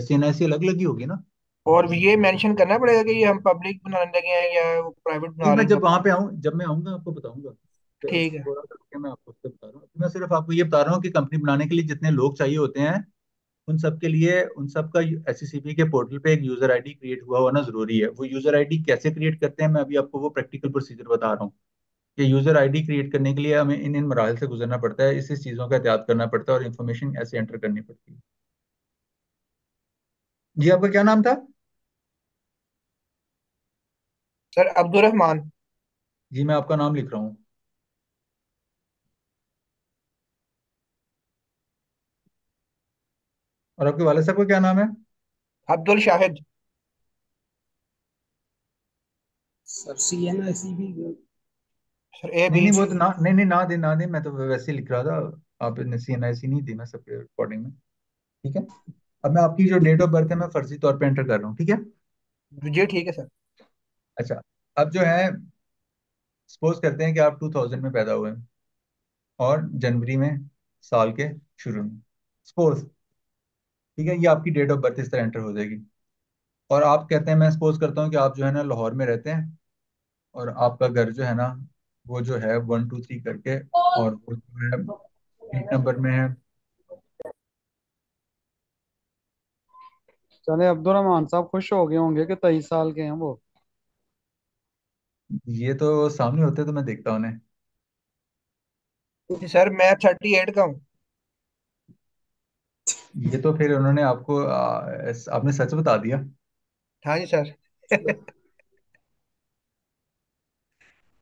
सीएनआईसी अलग अलग ही होगी ना। और ये मेंशन करना पड़ेगा कि ये हम पब्लिक बनाने लगे हैं या वो प्राइवेट ये बना रहे मैं हैं? जब वहां पे आऊँ, जब मैं आऊंगा आपको बताऊंगा। तो ठीक है। थोड़ा करके मैं आपको उससे बता रहा हूँ, मैं सिर्फ आपको ये बता रहा हूँ कि कंपनी बनाने के लिए जितने लोग चाहिए होते हैं, उन सब के लिए उन सब का एससीसीपी के पोर्टल पे एक यूजर आईडी क्रिएट हुआ होना जरूरी है। वो यूजर आईडी कैसे क्रिएट करते हैं, मैं अभी आपको वो प्रैक्टिकल प्रोसीजर बता रहा हूँ कि यूजर आईडी क्रिएट करने के लिए हमें इन इन मराहल से गुजरना पड़ता है, इस चीज़ों का एहतियात करना पड़ता है और इन्फॉर्मेशन ऐसे एंटर करनी पड़ती है। जी, आपका क्या नाम था? सर अब्दुल रहमान। जी, मैं आपका नाम लिख रहा हूँ। और आपके वाले साहब का क्या नाम है? अब्दुल शाहिद। सर CNIC भी सर ए नहीं बी। नहीं, वो तो ना, नहीं नहीं, ना दे ना दे, मैं तो वैसे ही लिख रहा था। आपने सीएनआईसी नहीं दी, मैं सबके रिकॉर्डिंग में। ठीक है। अब मैं आपकी जो डेट ऑफ बर्थ है मैं फर्जी तौर पे एंटर कर रहा हूँ, ठीक है। जी ठीक है सर। अच्छा, अब जो है, सपोज करते हैं कि आप 2000 में पैदा हुए हैं और जनवरी में साल के शुरू में, सपोज। ठीक है, ये आपकी डेट ऑफ बर्थ इस तरह एंटर हो जाएगी। और आप कहते हैं, मैं सपोज करता हूँ कि आप जो है ना लाहौर में रहते हैं और आपका घर जो है ना वो जो है 1 2 3 करके, और वो जो है 8 नंबर में है। चले, अब्दुल रहमान साहब खुश हो गए होंगे कि 23 साल के हैं वो। ये तो सामने होते तो मैं देखता उन्हें। जी सर, मैं 38 का हूँ। ये तो फिर उन्होंने आपको आपने सच बता दिया। हाँ जी सर।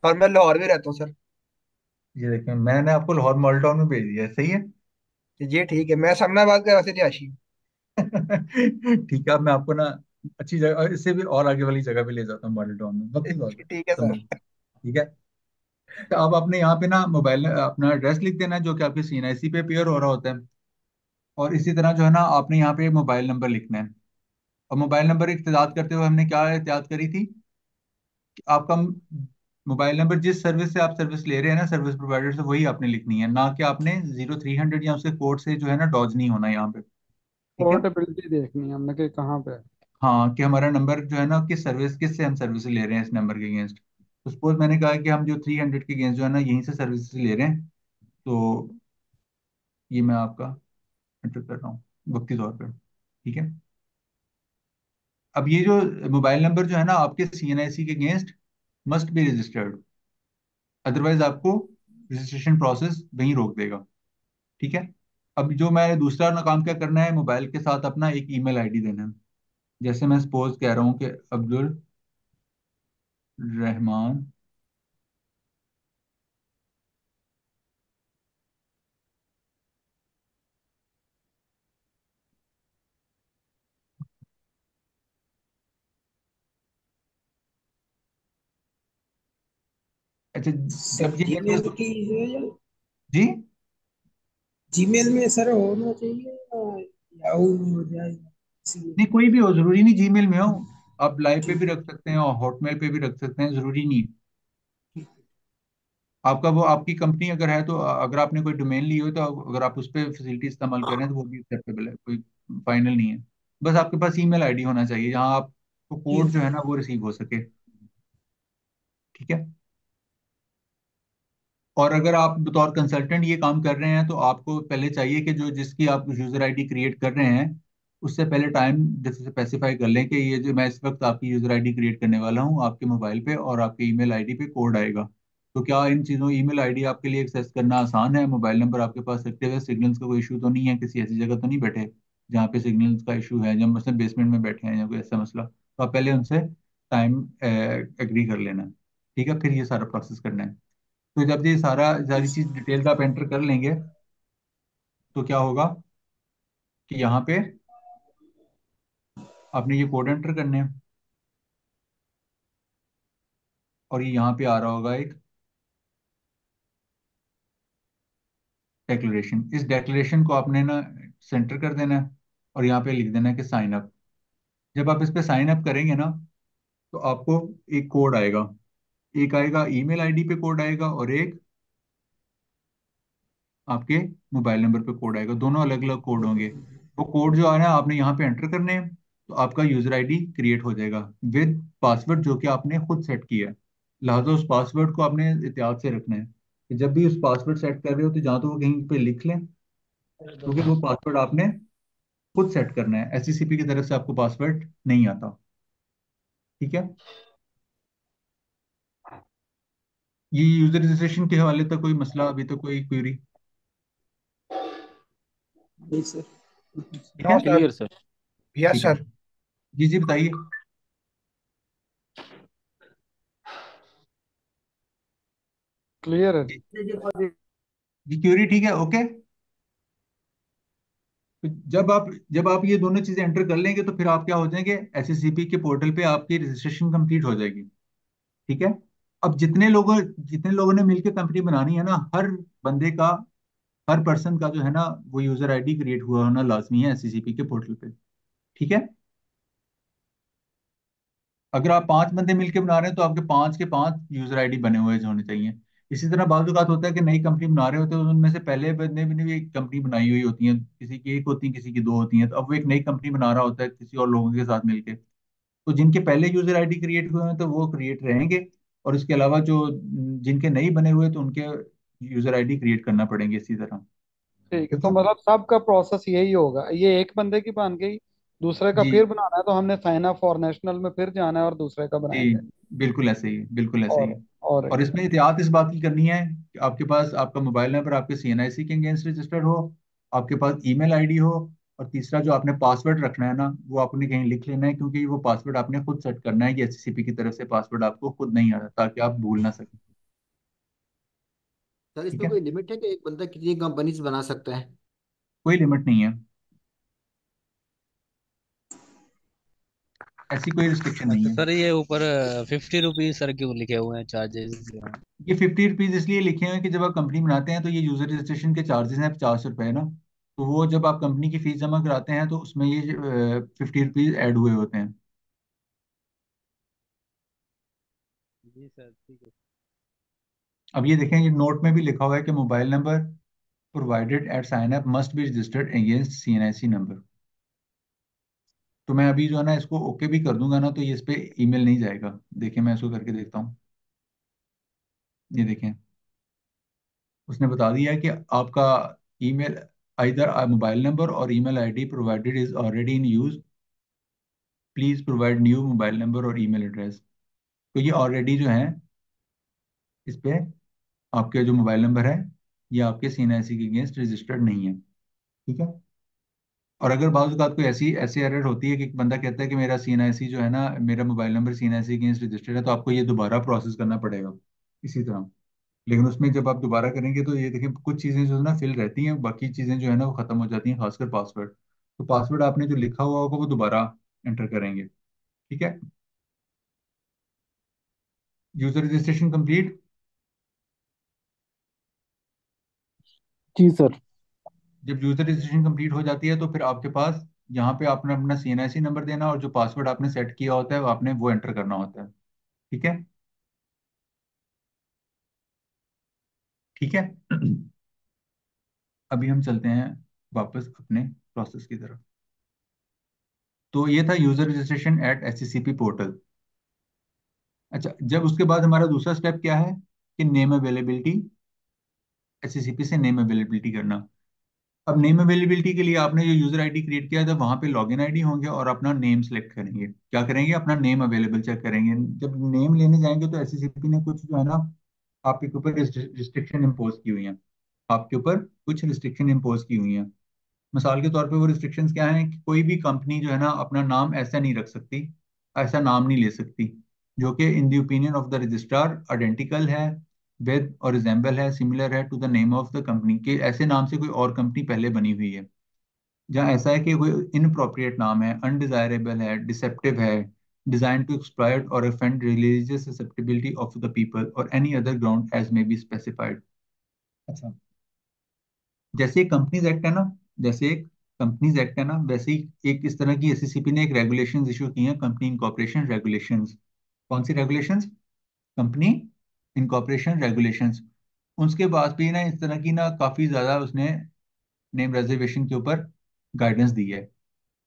और मैं लाहौर भी रहता हूँ सर। ये देखें, मैंने आपको लाहौर मॉडल टाउन में भेज दिया है, सही है। जी ठीक है, मैं समनाबाद का वैसे रिहायशी हूँ। ठीक है, अब मैं आपको ना अच्छी जगह और इससे भी और आगे वाली जगह पे ले जाता हूँ मॉडल टाउन में, वक्त की बात जी है। ठीक है समझ, सर। ठीक है। तो अब आपने यहाँ पे ना मोबाइल अपना एड्रेस लिख देना है जो कि आपके CNIC पे पेयर हो रहा होता है। और इसी तरह जो है ना आपने यहाँ पे मोबाइल नंबर लिखना है। और मोबाइल नंबर इख्तियार करते हुए हमने क्या एहतियात करी थी कि आपका मोबाइल नंबर जिस सर्विस से आप सर्विस ले रहे हैं ना, सर्विस प्रोवाइडर से, वही आपने लिखनी है, ना कि आपने 0300 या उसके कोड से जो है ना डॉज नहीं होना यहाँ पे। ठीक है। पोर्टेबिलिटी देखनी है हमने कि कहाँ पे है। हाँ, कि हमारा नंबर जो है ना किस सर्विस, किस से हम सर्विस ले रहे हैं इस नंबर के अगेंस्ट। तो सपोज मैंने कहा कि हम जो 300 के अगेंस्ट जो है ना यहीं से सर्विस ले रहे हैं, तो ये मैं आपका एंटर कर रहा हूँ वक्ती तौर पर। ठीक है। अब ये जो मोबाइल नंबर जो है ना आपके CNIC के against must be registered, otherwise आपको रजिस्ट्रेशन प्रोसेस वहीं रोक देगा। ठीक है। अब जो मैं दूसरा ना काम क्या करना है, मोबाइल के साथ अपना एक ईमेल आईडी देना है। जैसे मैं सपोज कह रहा हूँ कि अब्दुल रहमान, अच्छा, सर जब ये जीमेल एड्रेस, की है या जी, जीमेल में सर होना चाहिए या याहू में हो जाए किसी में? नहीं कोई भी हो, जरूरी नहीं जीमेल में हो। आप लाइव पे भी रख सकते हैं और हॉटमेल पे भी रख सकते हैं, जरूरी नहीं। आपका वो आपकी कंपनी अगर है तो अगर आपने कोई डोमेन ली हो तो अगर आप उस पर फैसिलिटी इस्तेमाल कर रहे हैं तो वो भी एक्सेप्टेबल है, कोई फाइनल नहीं है। बस आपके पास ईमेल आईडी होना चाहिए जहां आपको कोड जो है ना वो रिसीव हो सके। ठीक है। और अगर आप बतौर कंसल्टेंट ये काम कर रहे हैं तो आपको पहले चाहिए कि जो जिसकी आप यूजर आईडी क्रिएट कर रहे हैं उससे पहले टाइम जैसे स्पेसिफाई कर लें कि ये जो मैं इस वक्त आपकी यूजर आईडी क्रिएट करने वाला हूँ, आपके मोबाइल पे और आपके ईमेल आईडी पे कोड आएगा। तो क्या इन चीज़ों, ईमेल आईडी आपके लिए एक्सेस करना आसान है, मोबाइल नंबर आपके पास एक्टिव है, सिग्नल्स का कोई इशू तो नहीं है, किसी ऐसी जगह तो नहीं बैठे जहाँ पे सिग्नल्स का इशू है, जब मतलब बेसमेंट में बैठे हैं या कोई ऐसा मसला, तो आप पहले उनसे टाइम एग्री कर लेना है। ठीक है, फिर ये सारा प्रोसेस करना है। तो जब ये सारी चीज डिटेल का आप एंटर कर लेंगे तो क्या होगा कि यहाँ पे आपने ये कोड एंटर करने हैं और ये यहाँ पे आ रहा होगा एक डेक्लेरेशन। इस डेक्लेरेशन को आपने ना सेंटर कर देना है और यहाँ पे लिख देना है कि साइन अप। जब आप इस पे साइन अप करेंगे ना तो आपको एक कोड आएगा, एक आएगा ईमेल आईडी पे कोड आएगा और एक आपके मोबाइल नंबर पे कोड आएगा, दोनों अलग अलग कोड होंगे। वो कोड जो है ना आपने यहाँ पे एंटर करने हैं तो आपका यूजर आईडी क्रिएट हो जाएगा विद पासवर्ड जो कि आपने खुद सेट किया है। लिहाजा उस पासवर्ड को आपने एहतियात से रखना है कि जब भी उस पासवर्ड सेट कर रहे हो तो जहाँ तो वो कहीं पे लिख लें, क्योंकि वो पासवर्ड आपने खुद सेट करना है, SCCP की तरफ से आपको पासवर्ड नहीं आता। ठीक है। ये यूजर रजिस्ट्रेशन के हवाले तक कोई मसला, अभी तक कोई क्वेरी? नहीं सर। ठीक नो है। सर। Clear sir. यस ठीक है, सर। जी जी बताइए। क्लियर है जी। जी क्वेरी ठीक है, ओके। तो जब आप ये दोनों चीजें एंटर कर लेंगे तो फिर आप क्या हो जाएंगे, SCCP के पोर्टल पे आपकी रजिस्ट्रेशन कंप्लीट हो जाएगी। ठीक है। अब जितने लोगों ने मिलकर कंपनी बनानी है ना, हर बंदे का, हर पर्सन का जो है ना वो यूजर आईडी क्रिएट हुआ होना लाजमी है SCCP के पोर्टल पे। ठीक है। अगर आप 5 बंदे मिलकर बना रहे हैं तो आपके 5 के 5 यूजर आईडी बने हुए होने चाहिए। इसी तरह बात होता है कि नई कंपनी बना रहे होते हैं तो उनमें से पहले बंदे ने भी एक कंपनी बनाई हुई होती है, किसी की एक होती है किसी की दो होती हैं, तो अब वो एक नई कंपनी बना रहा होता है किसी और लोगों के साथ मिलके। तो जिनके पहले यूजर आईडी क्रिएट हुए हैं तो वो क्रिएट रहेंगे, और इसके अलावा जो जिनके नहीं बने हुए तो उनके यूजर आईडी क्रिएट करना पड़ेंगे इसी तरह। ठीक है, ठीक तो है मतलब सबका प्रोसेस यही होगा, ये एक बंदे की बन गई, दूसरे का जी फिर बनाना है तो हमने साइन अप फॉर नेशनल में फिर जाना है और दूसरे का जी, बनाएंगे। बिल्कुल ऐसे ही, बिल्कुल ऐसे ही। और और और इसमें एहतियात इस बात की करनी है कि आपके पास आपका मोबाइल नंबर आपके सीएनआईसी के अगेंस्ट रजिस्टर्ड हो, आपके पास ईमेल आईडी हो, और तीसरा जो आपने पासवर्ड रखना है ना वो आपने कहीं लिख लेना है, क्योंकि वो पासवर्ड आपने खुद सेट करना है। ये एचसीपी की तरफ से पासवर्ड आपको खुद नहीं आता, ताकि आप भूल ना सकें। सर ठीक इसमें है, कोई लिमिट है कि एक बंदा कितनी कंपनी से बना सकता है? कोई लिमिट नहीं है, ऐसी कोई रिस्ट्रिक्शन नहीं अच्छा है। सर, ये ऊपर 50 रुपीज सर क्यों लिखे हुए हैं चार्जेस? ये 50 रुपीज इसलिए लिखे हैं कि जब आप कंपनी बनाते हैं तो ये यूजर रजिस्ट्रेशन के चार्जेस हैं 50 रुपए ना, तो वो जब आप कंपनी की फीस जमा कराते हैं तो उसमें ये 50 रुपीज ऐड हुए होते हैं। जी सर, ठीक है। अब ये देखें, ये नोट में भी लिखा हुआ है कि mobile number provided at sign up must be registered against CNIC number. तो मैं अभी जो है ना इसको ओके भी कर दूंगा ना, तो ये इस पे ईमेल नहीं जाएगा। देखिए मैं इसको करके देखता हूँ। ये देखें, उसने बता दिया है कि आपका ईमेल आइदर मोबाइल नंबर और email ID provided is already in use, please provide new mobile number और ईमेल एड्रेस। तो ये ऑलरेडी जो है इस पे आपके जो मोबाइल नंबर है ये आपके सीएनआईसी के अगेंस्ट रजिस्टर्ड नहीं है। ठीक है, और अगर बाज़ औक़ात कोई ऐसी ऐसी एरर होती है कि एक बंदा कहता है कि मेरा सीएनआईसी जो है ना, मेरा mobile number CNIC against registered है, तो आपको ये दोबारा प्रोसेस करना पड़ेगा इसी तरह। लेकिन उसमें जब आप दोबारा करेंगे तो ये देखिए कुछ चीज़ें जो है ना फिल रहती हैं, बाकी चीज़ें जो है ना वो ख़त्म हो जाती हैं, खासकर पासवर्ड। तो पासवर्ड आपने जो लिखा हुआ होगा वो दोबारा एंटर करेंगे। ठीक है, यूजर रजिस्ट्रेशन कंप्लीट। जी सर। जब यूजर रजिस्ट्रेशन कंप्लीट हो जाती है तो फिर आपके पास यहाँ पे आपने अपना सीएनआईसी नंबर देना, और जो पासवर्ड आपने सेट किया होता है वो आपने वो एंटर करना होता है। ठीक है, ठीक है। अभी हम चलते हैं वापस अपने प्रोसेस की तरफ। तो ये था यूजर रजिस्ट्रेशन एट एचसीसीपी पोर्टल। अच्छा, जब उसके बाद हमारा दूसरा स्टेप क्या है कि नेम अवेलेबिलिटी, एचसीसीपी से नेम अवेलेबिलिटी करना। अब नेम अवेलेबिलिटी के लिए आपने जो यूजर आईडी क्रिएट किया था वहां पे लॉगिन आईडी होंगे और अपना नेम सेलेक्ट करेंगे। क्या करेंगे, अपना नेम अवेलेबल चेक करेंगे। जब नेम लेने जाएंगे तो एचसीसीपी ने कुछ जो है ना आपके ऊपर रिस्ट्रिक्शन इम्पोज की हुई हैं, आपके ऊपर कुछ रिस्ट्रिक्शन इम्पोज की हुई हैं। मिसाल के तौर पे वो रिस्ट्रिक्शंस क्या हैं कि कोई भी कंपनी जो है ना अपना नाम ऐसा नहीं रख सकती, ऐसा नाम नहीं ले सकती जो कि in the opinion of the registrar identical है विद और रिजेंबल है, सिमिलर है to the name of the company, के ऐसे नाम से कोई और कंपनी पहले बनी हुई है। जहाँ ऐसा है कि कोई इनअप्रोप्रिएट नाम है, अनडिजायरेबल है, डिसेप्टिव है, डिजाइन टू एक्सप्लॉइट और offend religious susceptibility of the people और any other ground as may be specified. अच्छा, जैसे एक कंपनीज एक्ट है ना, जैसे एक कंपनीज एक्ट है ना, वैसे ही एक इस तरह की एससीसीपी ने एक रेगुलेशंस इशू की हैं, कंपनी इनकॉर्पोरेशन रेगुलेशंस। कौन सी रेगुलेशंस, कंपनी इनकॉर्पोरेशन रेगुलेशंस। उसके बाद भी ना इस तरह की ना काफी ज्यादा उसने नेम रिजर्वेशन के ऊपर गाइडेंस दी है।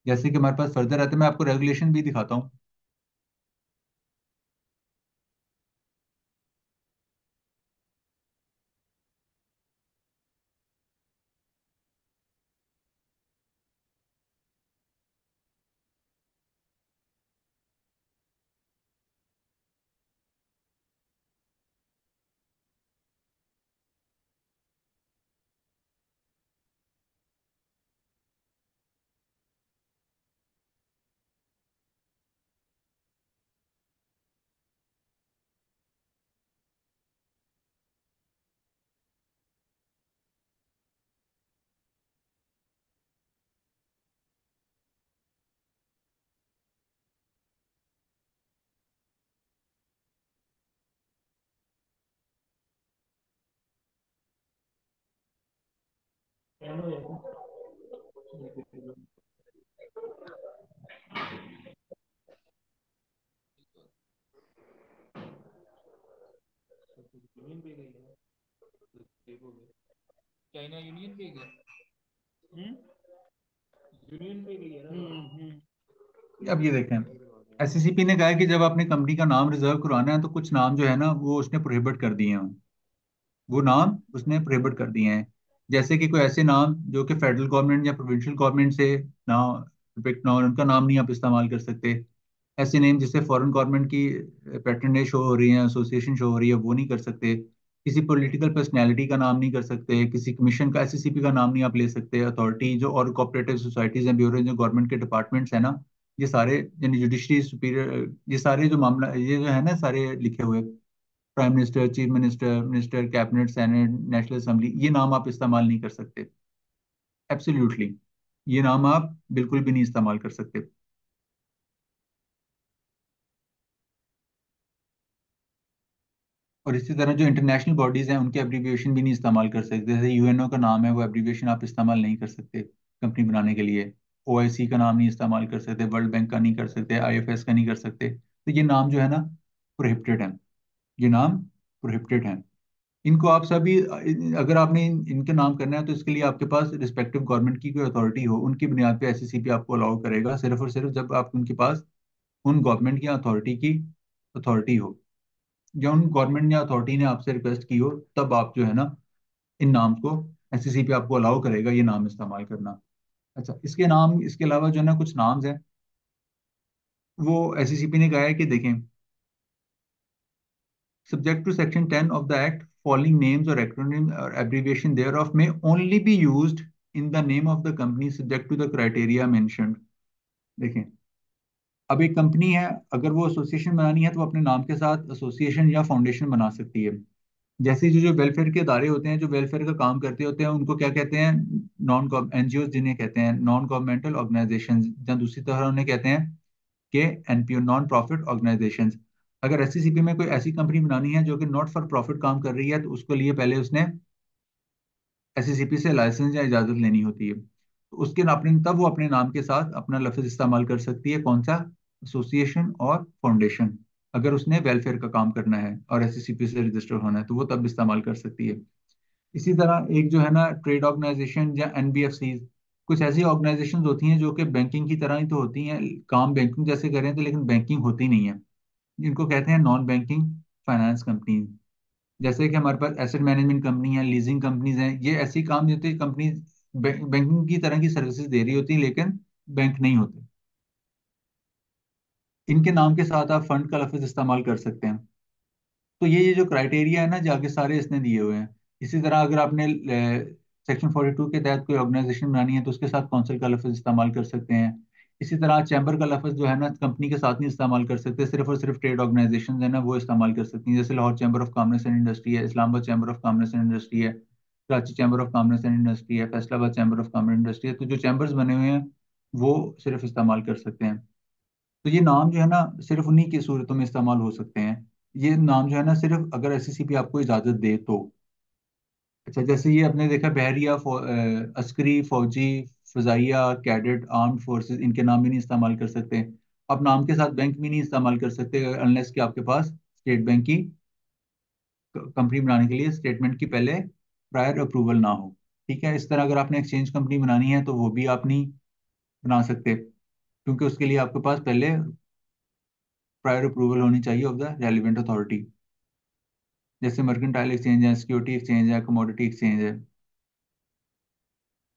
जैसे कि हमारे पास फर्दर आता है, मैं आपको रेगुलेशन भी दिखाता हूँ। चाइना यूनियन पे गया। यूनियन पे गई है ना। अब ये देखें, एससीसीपी ने कहा है कि जब आपने कंपनी का नाम रिजर्व करवाना है तो कुछ नाम जो है ना वो उसने प्रोहिबिट कर दिए हैं, वो नाम उसने प्रोहिबिट कर दिए हैं। जैसे कि कोई ऐसे नाम जो कि फेडरल गवर्नमेंट या प्रोविंशियल गवर्नमेंट से ना डिपिक्ट ना हो, उनका नाम नहीं आप इस्तेमाल कर सकते। ऐसे नेम जिससे फॉरेन गवर्नमेंट की पैटर्नेज शो हो रही है, एसोसिएशन शो हो रही है, वो नहीं कर सकते। किसी पॉलिटिकल पर्सनैलिटी का नाम नहीं कर सकते, किसी कमीशन का, एससीसीपी का नाम नहीं आप ले सकते। अथॉरिटी जो और कोऑपरेटिव सोसाइटीज हैं, ब्यूरो जो गवर्नमेंट के डिपार्टमेंट्स हैं ना, ये सारे, यानी जुडिशरी सुपीरियर, ये सारे जो मामला ये जो है ना सारे लिखे हुए, prime minister, chief minister, minister, cabinet, senate, national assembly, ये नाम आप इस्तेमाल नहीं कर सकते। एब्सोल्युटली ये नाम आप बिल्कुल भी नहीं इस्तेमाल कर सकते। और इसी तरह जो इंटरनेशनल बॉडीज हैं उनके एब्रीविएशन भी नहीं इस्तेमाल कर सकते। जैसे यूएनओ का नाम है, वो एब्रीविएशन आप इस्तेमाल नहीं कर सकते कंपनी बनाने के लिए। ओआईसी का नाम नहीं इस्तेमाल कर सकते, वर्ल्ड बैंक का नहीं कर सकते, आईएफएस का नहीं कर सकते। तो ये नाम जो है ना प्रोहिबिटेड है, ये नाम प्रोहिबिटेड है। इनको आप सभी, अगर आपने इनके नाम करना है तो इसके लिए आपके पास रिस्पेक्टिव गवर्नमेंट की कोई अथॉरिटी हो, उनकी बुनियाद पे एससीसीपी आपको अलाउ करेगा, सिर्फ और सिर्फ जब आप उनके पास उन गवर्नमेंट या अथॉरिटी की अथॉरिटी हो, या उन गवर्नमेंट या अथॉरिटी ने आपसे रिक्वेस्ट की हो, तब आप जो है ना इन नाम को, एससीसीपी आपको अलाउ करेगा ये नाम इस्तेमाल करना। अच्छा, इसके नाम, इसके अलावा जो है ना कुछ नाम्स हैं, वो एससीसीपी ने कहा है कि देखें, subject to section 10 of the act, following names or acronym or abbreviation thereof may only be used in the name of the company subject to the criteria mentioned। देखें, अब एक कंपनी है, अगर वो एसोसिएशन बनानी है तो वो अपने नाम के साथ एसोसिएशन या फाउंडेशन बना सकती है। जैसे जो जो वेलफेयर के इदारे होते हैं, जो वेलफेयर का काम करते होते हैं, उनको क्या कहते हैं? नॉन एनजीओ, जिन्हें कहते हैं नॉन गवर्नमेंटल ऑर्गेनाइजेशन, या दूसरी तरह उन्हें कहते हैं कि एनपीओ, नॉन प्रॉफिट ऑर्गेनाइजेशंस। अगर एससीसीपी में कोई ऐसी कंपनी बनानी है जो कि नॉट फॉर प्रॉफिट काम कर रही है, तो उसके लिए पहले उसने एससीसीपी से लाइसेंस या इजाजत लेनी होती है। तो उसके अपने, तब वो अपने नाम के साथ अपना लफ्ज इस्तेमाल कर सकती है। कौन सा? एसोसिएशन और फाउंडेशन। अगर उसने वेलफेयर का काम करना है और एससीसीपी से रजिस्टर होना है तो वो तब इस्तेमाल कर सकती है। इसी तरह एक जो है ना ट्रेड ऑर्गेनाइजेशन या एनबीएफसी, कुछ ऐसी ऑर्गेनाइजेशंस होती हैं जो कि बैंकिंग की तरह ही तो होती हैं, काम बैंकिंग जैसे करें तो, लेकिन बैंकिंग होती नहीं है। जिनको कहते हैं नॉन बैंकिंग फाइनेंस कंपनी। जैसे कि हमारे पास एसेट मैनेजमेंट कंपनी है, लीजिंग कंपनीज हैं, ये ऐसी काम देती कंपनी बैंकिंग की तरह की सर्विसेज दे रही होती है, लेकिन बैंक नहीं होते। इनके नाम के साथ आप फंड का लफ्ज इस्तेमाल कर सकते हैं। तो ये जो क्राइटेरिया है ना, जाके सारे इसने दिए हुए हैं। इसी तरह अगर आपने सेक्शन 42 के तहत कोई ऑर्गेनाइजेशन बनानी है तो उसके साथ काउंसिल का लफ्ज इस्तेमाल कर सकते हैं। इसी तरह चैम्बर का लफ्ज जो है ना कंपनी के साथ नहीं इस्तेमाल कर सकते, सिर्फ और सिर्फ ट्रेड ऑर्गेनाइजेशन है ना वो इस्तेमाल कर सकती हैं। जैसे Lahore chamber of commerce and industry है, Islamabad chamber of commerce and industry है, Karachi chamber of commerce and industry है, Faisalabad chamber of commerce and industry है। तो जो चैम्बर्स बने हुए हैं वो सिर्फ इस्तेमाल कर सकते हैं। तो ये नाम जो है ना सिर्फ उन्हीं की सूरतों में इस्तेमाल हो सकते हैं। ये नाम जो है ना सिर्फ अगर एससीसीपी आपको इजाजत दे तो। अच्छा, जैसे ये आपने देखा बहरिया, अस्करी, फौजी, फजाइया, कैडेट, आर्म्ड फोर्सेस, इनके नाम भी नहीं इस्तेमाल कर सकते। आप नाम के साथ बैंक भी नहीं इस्तेमाल कर सकते अनलेस कि आपके पास स्टेट बैंक की कंपनी बनाने के लिए स्टेटमेंट की पहले प्रायर अप्रूवल ना हो। ठीक है, इस तरह अगर आपने एक्सचेंज कंपनी बनानी है तो वो भी आप नहीं बना सकते, क्योंकि उसके लिए आपके पास पहले प्रायर अप्रूवल होनी चाहिए ऑफ द रेलिवेंट अथॉरिटी। जैसे मर्केंटाइल एक्सचेंज है, सिक्योरिटी एक्सचेंज है, कमोडिटी एक्सचेंज है।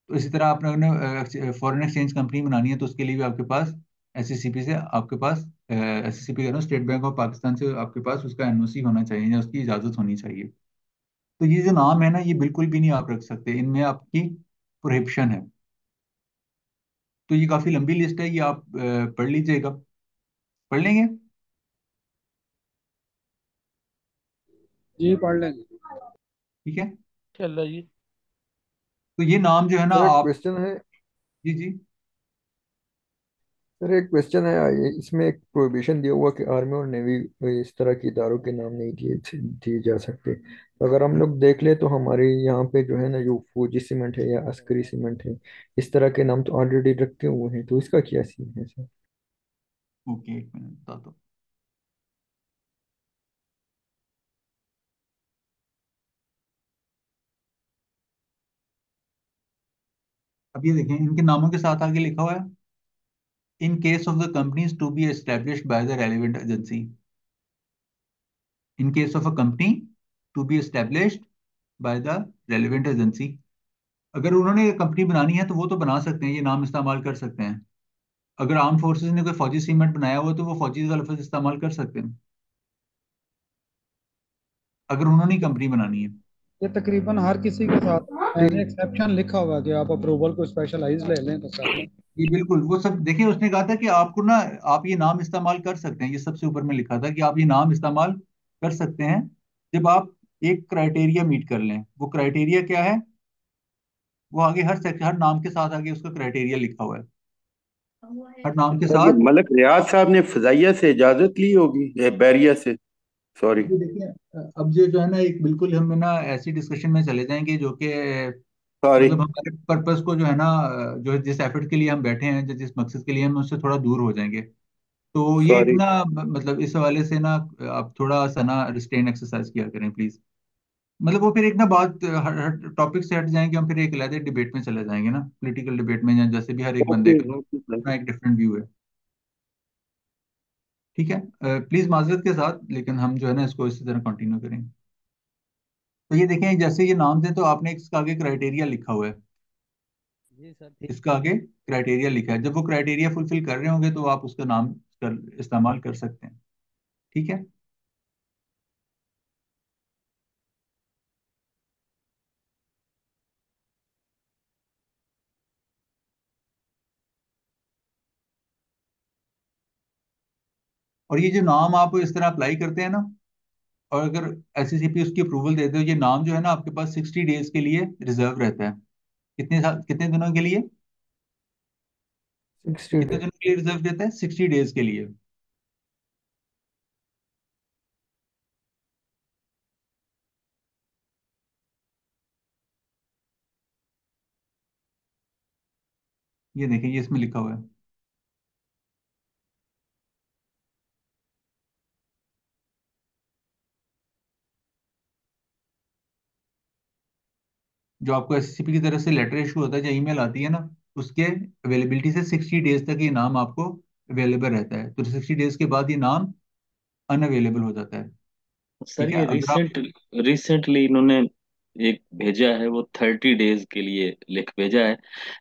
तो इसी तरह आपने फॉरेन एक्सचेंज कंपनी बनानी है तो उसके लिए भी आपके पास एससीसीपी से, आपके पास एससीसीपी कह रहा हूँ, स्टेट बैंक ऑफ पाकिस्तान से आपके पास उसका एनओसी होना चाहिए या उसकी इजाजत होनी चाहिए। तो ये जो नाम है ना ये बिल्कुल भी नहीं आप रख सकते, इनमें आपकी प्रोहिबिशन है। तो ये काफी लंबी लिस्ट है, ये आप पढ़ लीजिएगा, पढ़ लेंगे। जी पढ़ लेंगे। ठीक है, चलो जी। तो ये नाम जो है ना सर एक आप, क्वेश्चन है। जी जी। सर एक क्वेश्चन है, इसमें एक प्रोहिबिशन दिया हुआ कि आर्मी और नेवी इस तरह के इदारों के नाम नहीं दिए जा सकते। तो अगर हम लोग देख ले तो हमारे यहाँ पे जो है ना, जो फौजी सीमेंट है या अस्करी सीमेंट है, इस तरह के नाम तो ऑलरेडी रखे हुए हैं, तो इसका क्या सीन है सर? ओके, एक मिनट बता दो। अब ये देखें, इनके नामों के साथ आगे लिखा हुआ है in case of the companies to be established by the relevant agency. In case of a company to be established by the relevant agency. अगर उन्होंने कंपनी बनानी है तो वो तो बना सकते हैं, ये नाम इस्तेमाल कर सकते हैं। अगर आर्म फोर्सेस ने कोई फौजी सीमेंट बनाया हुआ तो वो फौजी का लफ्ज इस्तेमाल कर सकते हैं, अगर उन्होंने कंपनी बनानी है। ये तकरीबन हर किसी के साथ मैंने एक्सेप्शन लिखा हुआ कि आप अप्रूवल को स्पेशलाइज ले लें तो सर। ये बिल्कुल वो सब देखिए, उसने कहा था कि आपको ना, आप ये नाम इस्तेमाल कर सकते हैं, ये सबसे ऊपर में लिखा था कि आप ये नाम इस्तेमाल कर सकते हैं जब आप एक क्राइटेरिया मीट कर लें। वो क्राइटेरिया क्या है? वो आगे हर नाम के साथ आगे उसका क्राइटेरिया लिखा हुआ है, हर नाम के सर ये साथ। मलक रियाज साहब ने फजाइया से इजाजत ली होगी, बैरिया से, सॉरी। ये देखिए, अब ये जो है ना, एक बिल्कुल हम ना ऐसी डिस्कशन में चले जाएंगे जो कि सॉरी। मतलब हमारे पर्पस को जो है ना, जो जिस एफर्ट के लिए हम बैठे हैं, जिस मकसद के लिए हम उससे थोड़ा दूर हो जाएंगे। तो ये एक सॉरी। ना मतलब इस हवाले से ना आप थोड़ा सा ना रिस्ट्रेन एक्सरसाइज किया करें प्लीज। मतलब वो फिर एक ना बात हर टॉपिक से हट जाएंगे हम, फिर एक अलग डिबेट में चले जाएंगे ना, पॉलिटिकल डिबेट में, या जैसे भी हर एक बंदे ओके का ओके सर। अपना एक डिफरेंट व्यू है। ठीक है, प्लीज माजरत के साथ, लेकिन हम जो है ना इसको इसी तरह कंटिन्यू करेंगे। तो ये देखें, जैसे ये नाम थे तो आपने इसका आगे क्राइटेरिया लिखा हुआ है, जी सर ठीक। इसका आगे क्राइटेरिया लिखा है। जब वो क्राइटेरिया फुलफिल कर रहे होंगे तो आप उसका नाम इस्तेमाल कर सकते हैं। ठीक है। और ये जो नाम आप इस तरह अप्लाई करते हैं ना, और अगर एससीसीपी उसकी अप्रूवल देते हो, ये नाम जो है ना आपके पास 60 डेज के लिए रिजर्व रहता है। कितने साल, कितने दिनों के लिए? 60 कितने डेज। दिनों के लिए रिजर्व रहता है? 60 डेज के लिए। ये देखिए, ये इसमें लिखा हुआ है। जो आपको एससीसीपी की तरफ से लेटर इशू होता है या ईमेल आती है ना, उसके अवेलेबिलिटी से 60 डेज तक ये नाम आपको अवेलेबल रहता है। तो 60 डेज के बाद ये नाम अनअवेलेबल हो जाता है। सर ठीक है, ये अगर आप रिसेंटली इन्होंने एक भेजा है, वो 30 डेज के लिए लिख भेजा है।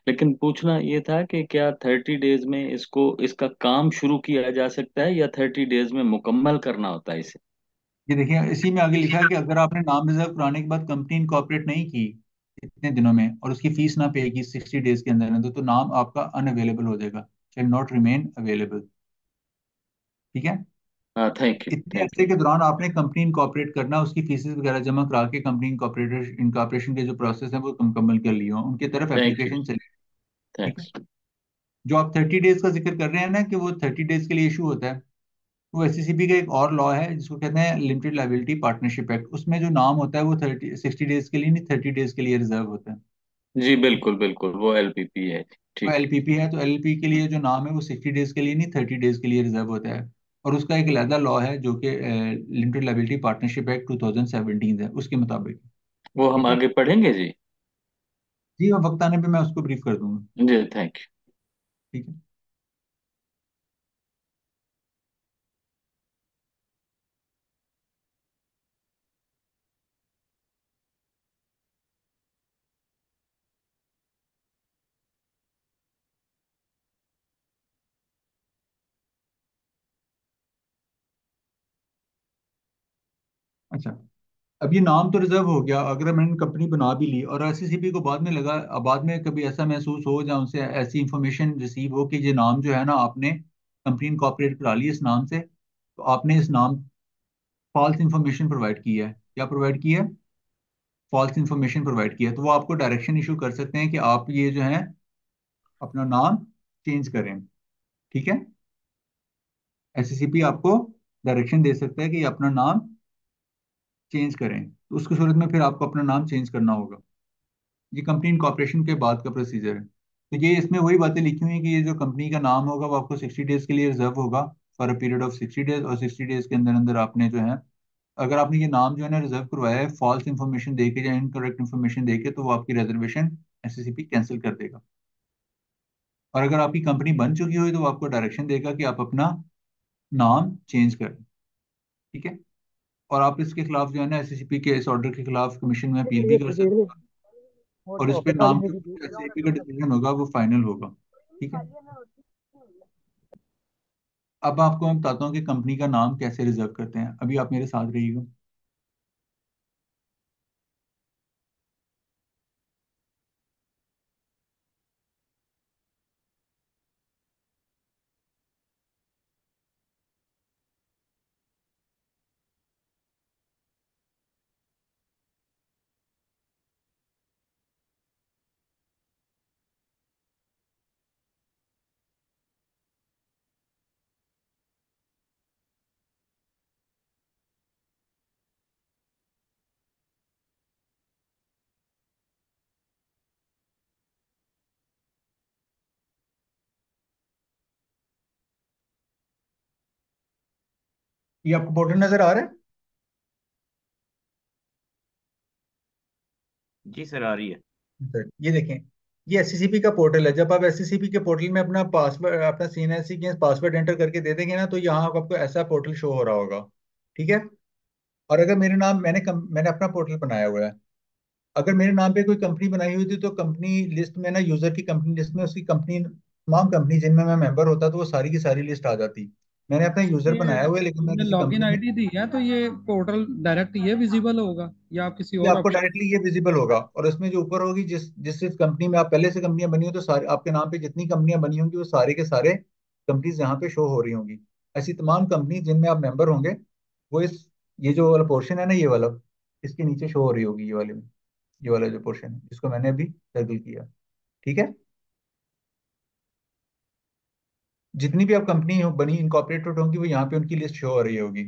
लेकिन पूछना ये था कि क्या 30 डेज में इसको इसका काम शुरू किया जा सकता है या 30 डेज में मुकम्मल करना होता है इसे? ये देखिए, इसी में आगे लिखा है कि अगर आपने नाम रिजर्व कराने के बाद कंपनी इनकॉर्पोरेट नहीं की इतने दिनों में और उसकी फीस ना पे की 60 डेज के अंदर अंदर, तो नाम आपका अनअवेलेबल हो जाएगा, कैन नॉट रिमेन अवेलेबल। ठीक है। हाँ, थैंक यू इतने थैंक अरसे यू। के दौरान आपने कंपनी इनकॉर्पोरेट करना, उसकी फीसेस वगैरह जमा करा के कंपनी इनकॉर्पोरेशन के जो प्रोसेस है वो मुकम्मल कर लिया हो, उनकी तरफ थैंक यू। एप्लीकेशन चले। ठीक है। थैंक्स। जो आप 30 डेज का जिक्र कर रहे हैं ना कि वो 30 डेज के लिए इशू होता है, वो एससीसीपी का एक और लॉ है जिसको कहते हैं लिमिटेड लायबिलिटी पार्टनरशिप एक्ट। उसमें जो नाम होता है वो 60 डेज के लिए नहीं, 30 डेज के लिए रिजर्व होता है। जी बिल्कुल बिल्कुल, वो एलपीपी है। वो ठीक। एलपीपी है, तो एलपी के लिए जो नाम है वो 60 डेज के लिए नहीं, 30 डेज के लिए रिजर्व होता है। और उसका एक अलहदा लॉ है जो कि लिमिटेड लायबिलिटी पार्टनरशिप एक्ट 2017 है, उसके मुताबिक। वो हम ठीक है आगे पढ़ेंगे जी। जी, और वक्त आने पे मैं उसको ब्रीफ कर दूंगा। जी थैंक यू। ठीक है। अच्छा, अब ये नाम तो रिजर्व हो गया। अगर मैंने कंपनी बना भी ली और एससीसीपी को बाद में लगा, बाद में कभी ऐसा महसूस हो या उनसे ऐसी इंफॉर्मेशन रिसीव हो कि ये नाम जो है ना आपने कंपनी इनकॉर्पोरेट करा ली इस नाम से, तो आपने इस नाम फॉल्स इंफॉर्मेशन प्रोवाइड की है। क्या प्रोवाइड की है? फॉल्स इंफॉर्मेशन प्रोवाइड की है। तो वो आपको डायरेक्शन इशू कर सकते हैं कि आप ये जो है अपना नाम चेंज करें। ठीक है। एससीसीपी आपको डायरेक्शन दे सकता है कि ये अपना नाम चेंज करें, तो उसकी सूरत में फिर आपको अपना नाम चेंज करना होगा। ये कंपनी इनकॉर्पोरेशन के बाद का प्रोसीजर है। तो ये इसमें वही बातें लिखी हुई हैं कि ये जो कंपनी का नाम होगा वो आपको 60 डेज के लिए रिजर्व होगा, for a period of 60 days. और 60 डेज के अंदर अंदर आपने जो है, अगर आपने ये नाम जो है ना रिजर्व करवाया है फॉल्स इन्फॉर्मेशन देके या इनकरेक्ट इन्फॉर्मेशन देके, तो वो आपकी रिजर्वेशन एससीसीपी कैंसिल कर देगा। और अगर आपकी कंपनी बन चुकी हुई तो वो आपको डायरेक्शन देगा कि आप अपना नाम चेंज करें। ठीक है। और आप इसके खिलाफ जो है ना एससीसीपी के इस ऑर्डर के खिलाफ कमीशन में अपील भी कर सकते हैं। और इस पे नाम के एससीसीपी का डिसीजन होगा, वो फाइनल होगा। ठीक है। अब आपको मैं बताता हूँ कि कंपनी का नाम कैसे रिजर्व करते हैं। अभी आप मेरे साथ रहिएगा। ये आपको पोर्टल नजर आ रहा है? जी सर, आ रही है। सर ये देखें, ये एससीसीपी का पोर्टल है। जब आप एससीसीपी के पोर्टल में अपना पासवर्ड, अपना सीएनएससी के पासवर्ड एंटर करके दे देंगे ना, तो यहाँ आपको ऐसा पोर्टल शो हो रहा होगा। ठीक है। और अगर मेरे नाम मैंने अपना पोर्टल बनाया हुआ है, अगर मेरे नाम पे कोई कंपनी बनाई हुई थी तो कंपनी लिस्ट में ना, यूजर की कंपनी लिस्ट में उसकी कंपनी, तमाम कंपनी जिनमें मैं मेंबर होता तो वो सारी की सारी लिस्ट आ जाती। मैंने अपना यूजर ये बनाया हुआ है, लेकिन मैं हमने किसी लॉगिन कंपनी में, आईडी दी है तो ये पोर्टल डायरेक्ट ये विजिबल होगा या आप किसी ये और आपको ऑप्शन? डायरेक्टली ये विजिबल होगा। और उसमें जो ऊपर होगी, जिस जिस जिस कंपनी में आप पहले से कंपनियां बनी हो, तो सारे आपके नाम पे जितनी कंपनियां बनी होंगी वो सारे के सारे कंपनीज यहाँ पे शो हो रही होंगी। ऐसी तमाम कंपनी जिनमें आप मेंबर होंगे, वो इस, ये जो वाला पोर्शन है ना, ये वाला, इसके नीचे शो हो रही होगी, ये वाले में। ये वाला जो पोर्शन है जिसको मैंने अभी सर्कल किया। ठीक है। जितनी भी आप कंपनी हो बनी इनकॉर्पोरेटेड होंगी, वो यहाँ पे उनकी लिस्ट शो हो रही होगी।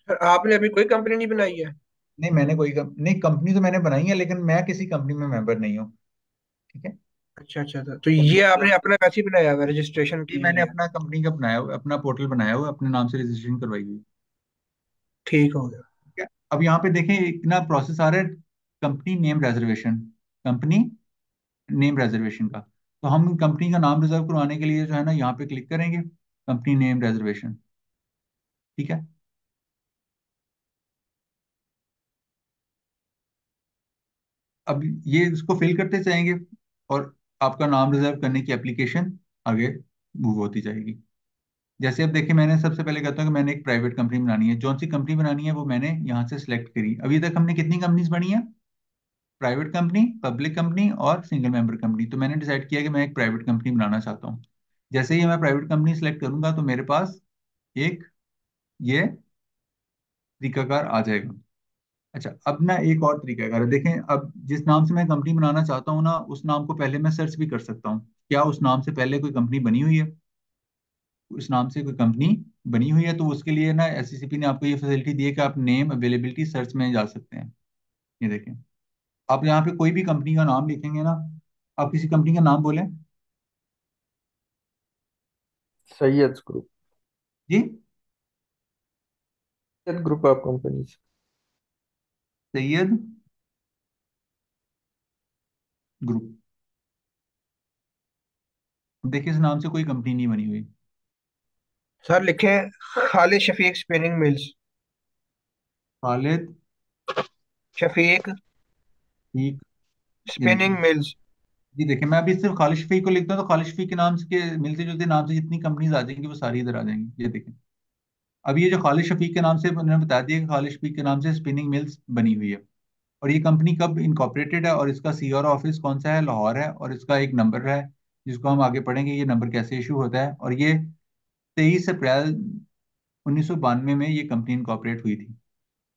सर आपने अभी कोई कंपनी नहीं बनाई है? नहीं, मैंने कोई नहीं, कंपनी तो मैंने बनाई है, लेकिन मैं किसी कंपनी में मेंबर नहीं हूँ। ठीक है। अच्छा अच्छा था, तो ये आपने अपना वैसे ही बनाया हुआ, रजिस्ट्रेशन ये की मैंने हुई है? अपना कंपनी का बनाया हुआ, अपना पोर्टल बनाया हुआ, अपने नाम से रजिस्ट्रेशन करवाई हुई। ठीक हो गया। ठीक है। अब यहाँ पे देखें इतना प्रोसेस आ रहा है, company name reservation, company name reservation का। तो हम कंपनी का नाम रिजर्व करवाने के लिए जो है ना, यहाँ पे क्लिक करेंगे, कंपनी नेम रेजर्वेशन। ठीक है। अब ये इसको फिल करते जाएंगे और आपका नाम रिजर्व करने की एप्लीकेशन आगे मूव होती जाएगी। जैसे अब देखिए, मैंने सबसे पहले कहता हूँ कि मैंने एक प्राइवेट कंपनी बनानी है। कौन सी कंपनी बनानी है वो मैंने यहाँ से सिलेक्ट करी। अभी तक हमने कितनी कंपनीज बनी है? प्राइवेट कंपनी, पब्लिक कंपनी और सिंगल मेंबर कंपनी। तो मैंने डिसाइड किया कि मैं एक प्राइवेट कंपनी बनाना चाहता हूँ। जैसे ही मैं प्राइवेट कंपनी सेलेक्ट करूंगा तो मेरे पास एक ये तरीकाकार आ जाएगा। अच्छा, अब ना एक और तरीकाकार है। देखें, अब जिस नाम से मैं कंपनी बनाना चाहता हूँ ना, उस नाम को पहले मैं सर्च भी कर सकता हूँ। क्या उस नाम से पहले कोई कंपनी बनी हुई है? उस नाम से कोई कंपनी बनी हुई है तो उसके लिए ना एससीसीपी ने आपको ये फैसिलिटी दी है कि आप नेम अवेलेबिलिटी सर्च में जा सकते हैं। ये देखें, आप यहाँ पे कोई भी कंपनी का नाम लिखेंगे ना, आप किसी कंपनी का नाम बोलें। सैयद ग्रुप। जी, Syed group of companies. Syed group. देखिए, इस नाम से कोई कंपनी नहीं बनी हुई। सर लिखे खालिद शफीक स्पिनिंग मिल्स। खालिद शफीक ठीक। ये स्पिनिंग देखिए, मिल्स। जी देखिए, मैं अभी सिर्फ खालिद शफीक को लिखता हूँ तो खालिद शफीक के नाम से के मिलते जुलते नाम से जितनी कंपनीज आ जाएंगी वो सारी इधर आ जाएंगी। ये देखें, अब ये जो खालिद शफीक के नाम से उन्होंने बता दिया कि खालिद शफीक के नाम से स्पिनिंग मिल्स बनी हुई है। और ये कंपनी कब इनकॉर्पोरेटेड है और इसका सीआर ऑफिस कौन सा है? लाहौर है। और इसका एक नंबर है जिसको हम आगे पढ़ेंगे, ये नंबर कैसे इशू होता है। और ये 23 अप्रैल 1992 में ये कंपनी इनकॉर्पोरेट हुई थी।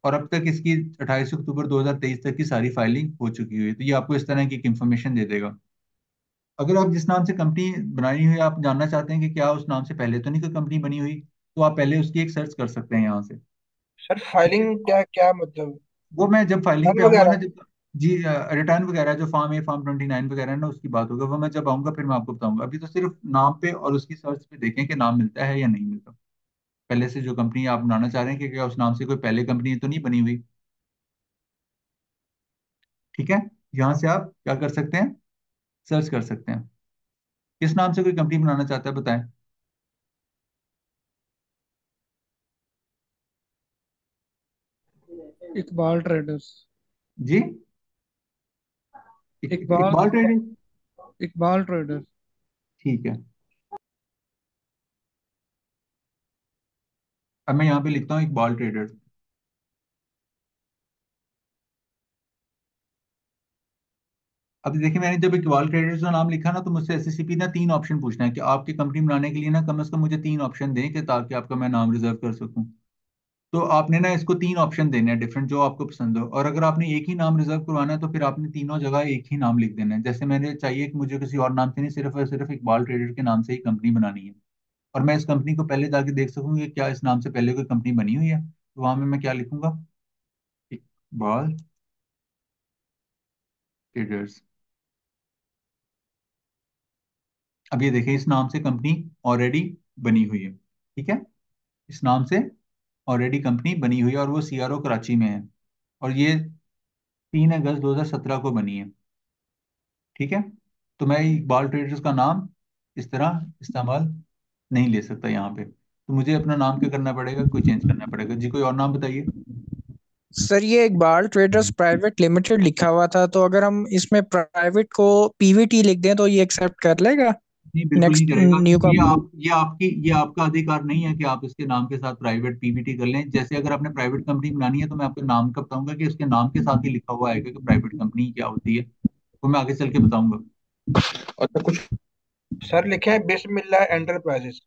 और अब तक इसकी 28 अक्टूबर 2023 तक की सारी फाइलिंग हो चुकी हुई है। तो ये आपको इस तरह की इंफॉर्मेशन दे देगा। अगर आप जिस नाम से कंपनी बनाई हुई है, आप जानना चाहते हैं कि क्या उस नाम से पहले तो नहीं कोई कंपनी बनी हुई, तो आप पहले उसकी एक सर्च कर सकते हैं यहाँ से। सर ठीक है। फाइलिंग क्या क्या मतलब? वो मैं जब फाइलिंग फन पे आऊंगा ना, वगैरह? जब, जी, रिटर्न वगैरह जो फॉर्म ए फॉर्म 29 वगैरह है ना, उसकी बात होगा, वो मैं जब आऊंगा फिर मैं आपको बताऊंगा। अभी तो सिर्फ नाम पे और उसकी सर्च पे देखें कि नाम मिलता है या नहीं मिलता। पहले से जो कंपनी आप बनाना चाह रहे हैं कि क्या उस नाम से कोई पहले कंपनी तो नहीं बनी हुई। ठीक है। यहाँ से आप क्या कर सकते हैं? सर्च कर सकते हैं। किस नाम से कोई कंपनी बनाना चाहता है, बताएं। इकबाल ट्रेडर्स। जी, इकबाल इकबाल ट्रेडिंग। इकबाल ट्रेडर्स। ठीक है, अब मैं यहाँ पे लिखता हूँ इकबाल ट्रेडर्स। अब देखिए, मैंने जब इकबाल ट्रेडर्स का नाम लिखा ना, तो मुझसे एसएससीपी ना 3 ऑप्शन पूछना है कि आपकी कंपनी बनाने के लिए ना कम से कम मुझे 3 ऑप्शन दें, कि ताकि आपका मैं नाम रिजर्व कर सकूं। तो आपने ना इसको 3 ऑप्शन देने हैं डिफरेंट, जो आपको पसंद हो। और अगर आपने एक ही नाम रिजर्व करवाना है, तो फिर आपने तीनों जगह एक ही नाम लिख देना है। जैसे मैंने चाहिए कि मुझे किसी और नाम से नहीं, सिर्फ और सिर्फ इकबाल ट्रेडर के नाम से ही कंपनी बनानी है। और मैं इस कंपनी को पहले जाके देख सकूँ कि क्या इस नाम से पहले कोई कंपनी बनी हुई है। तो वहां में मैं क्या लिखूंगा, इकबाल ट्रेडर्स। अब ये देखिए, इस नाम से कंपनी ऑलरेडी बनी हुई है। ठीक है, इस नाम से ऑलरेडी कंपनी बनी हुई है, और वो सीआरओ कराची में है। और ये 3 अगस्त 2017 को बनी है। ठीक है, तो मैं इकबाल ट्रेडर्स का नाम इस तरह इस्तेमाल नहीं ले सकता यहाँ पे। तो मुझे अपना नाम क्या करना पड़ेगा, कोई चेंज करना पड़ेगा। जी, कोई और नाम बताइए। सर ये इकबाल ट्रेडर्स प्राइवेट लिमिटेड लिखा हुआ था, तो अगर हम इसमें प्राइवेट को पीवीटी लिख दें तो ये एक्सेप्ट कर लेगा नहीं, बिल्कुल नहीं नेक्स्ट करेगा। New company? ये आपका अधिकार नहीं है कि आप इसके नाम के साथ प्राइवेट पीवीटी कर लें। जैसे अगर आपने प्राइवेट कंपनी बनानी है, तो मैं आपको नाम का बताऊंगा कि उसके नाम के साथ ही लिखा हुआ आएगा कि प्राइवेट कंपनी क्या होती है। वो मैं आगे चल के बताऊंगा। अच्छा, कुछ सर लिखे हैं बिस्मिल्लाह एंटरप्राइजेस।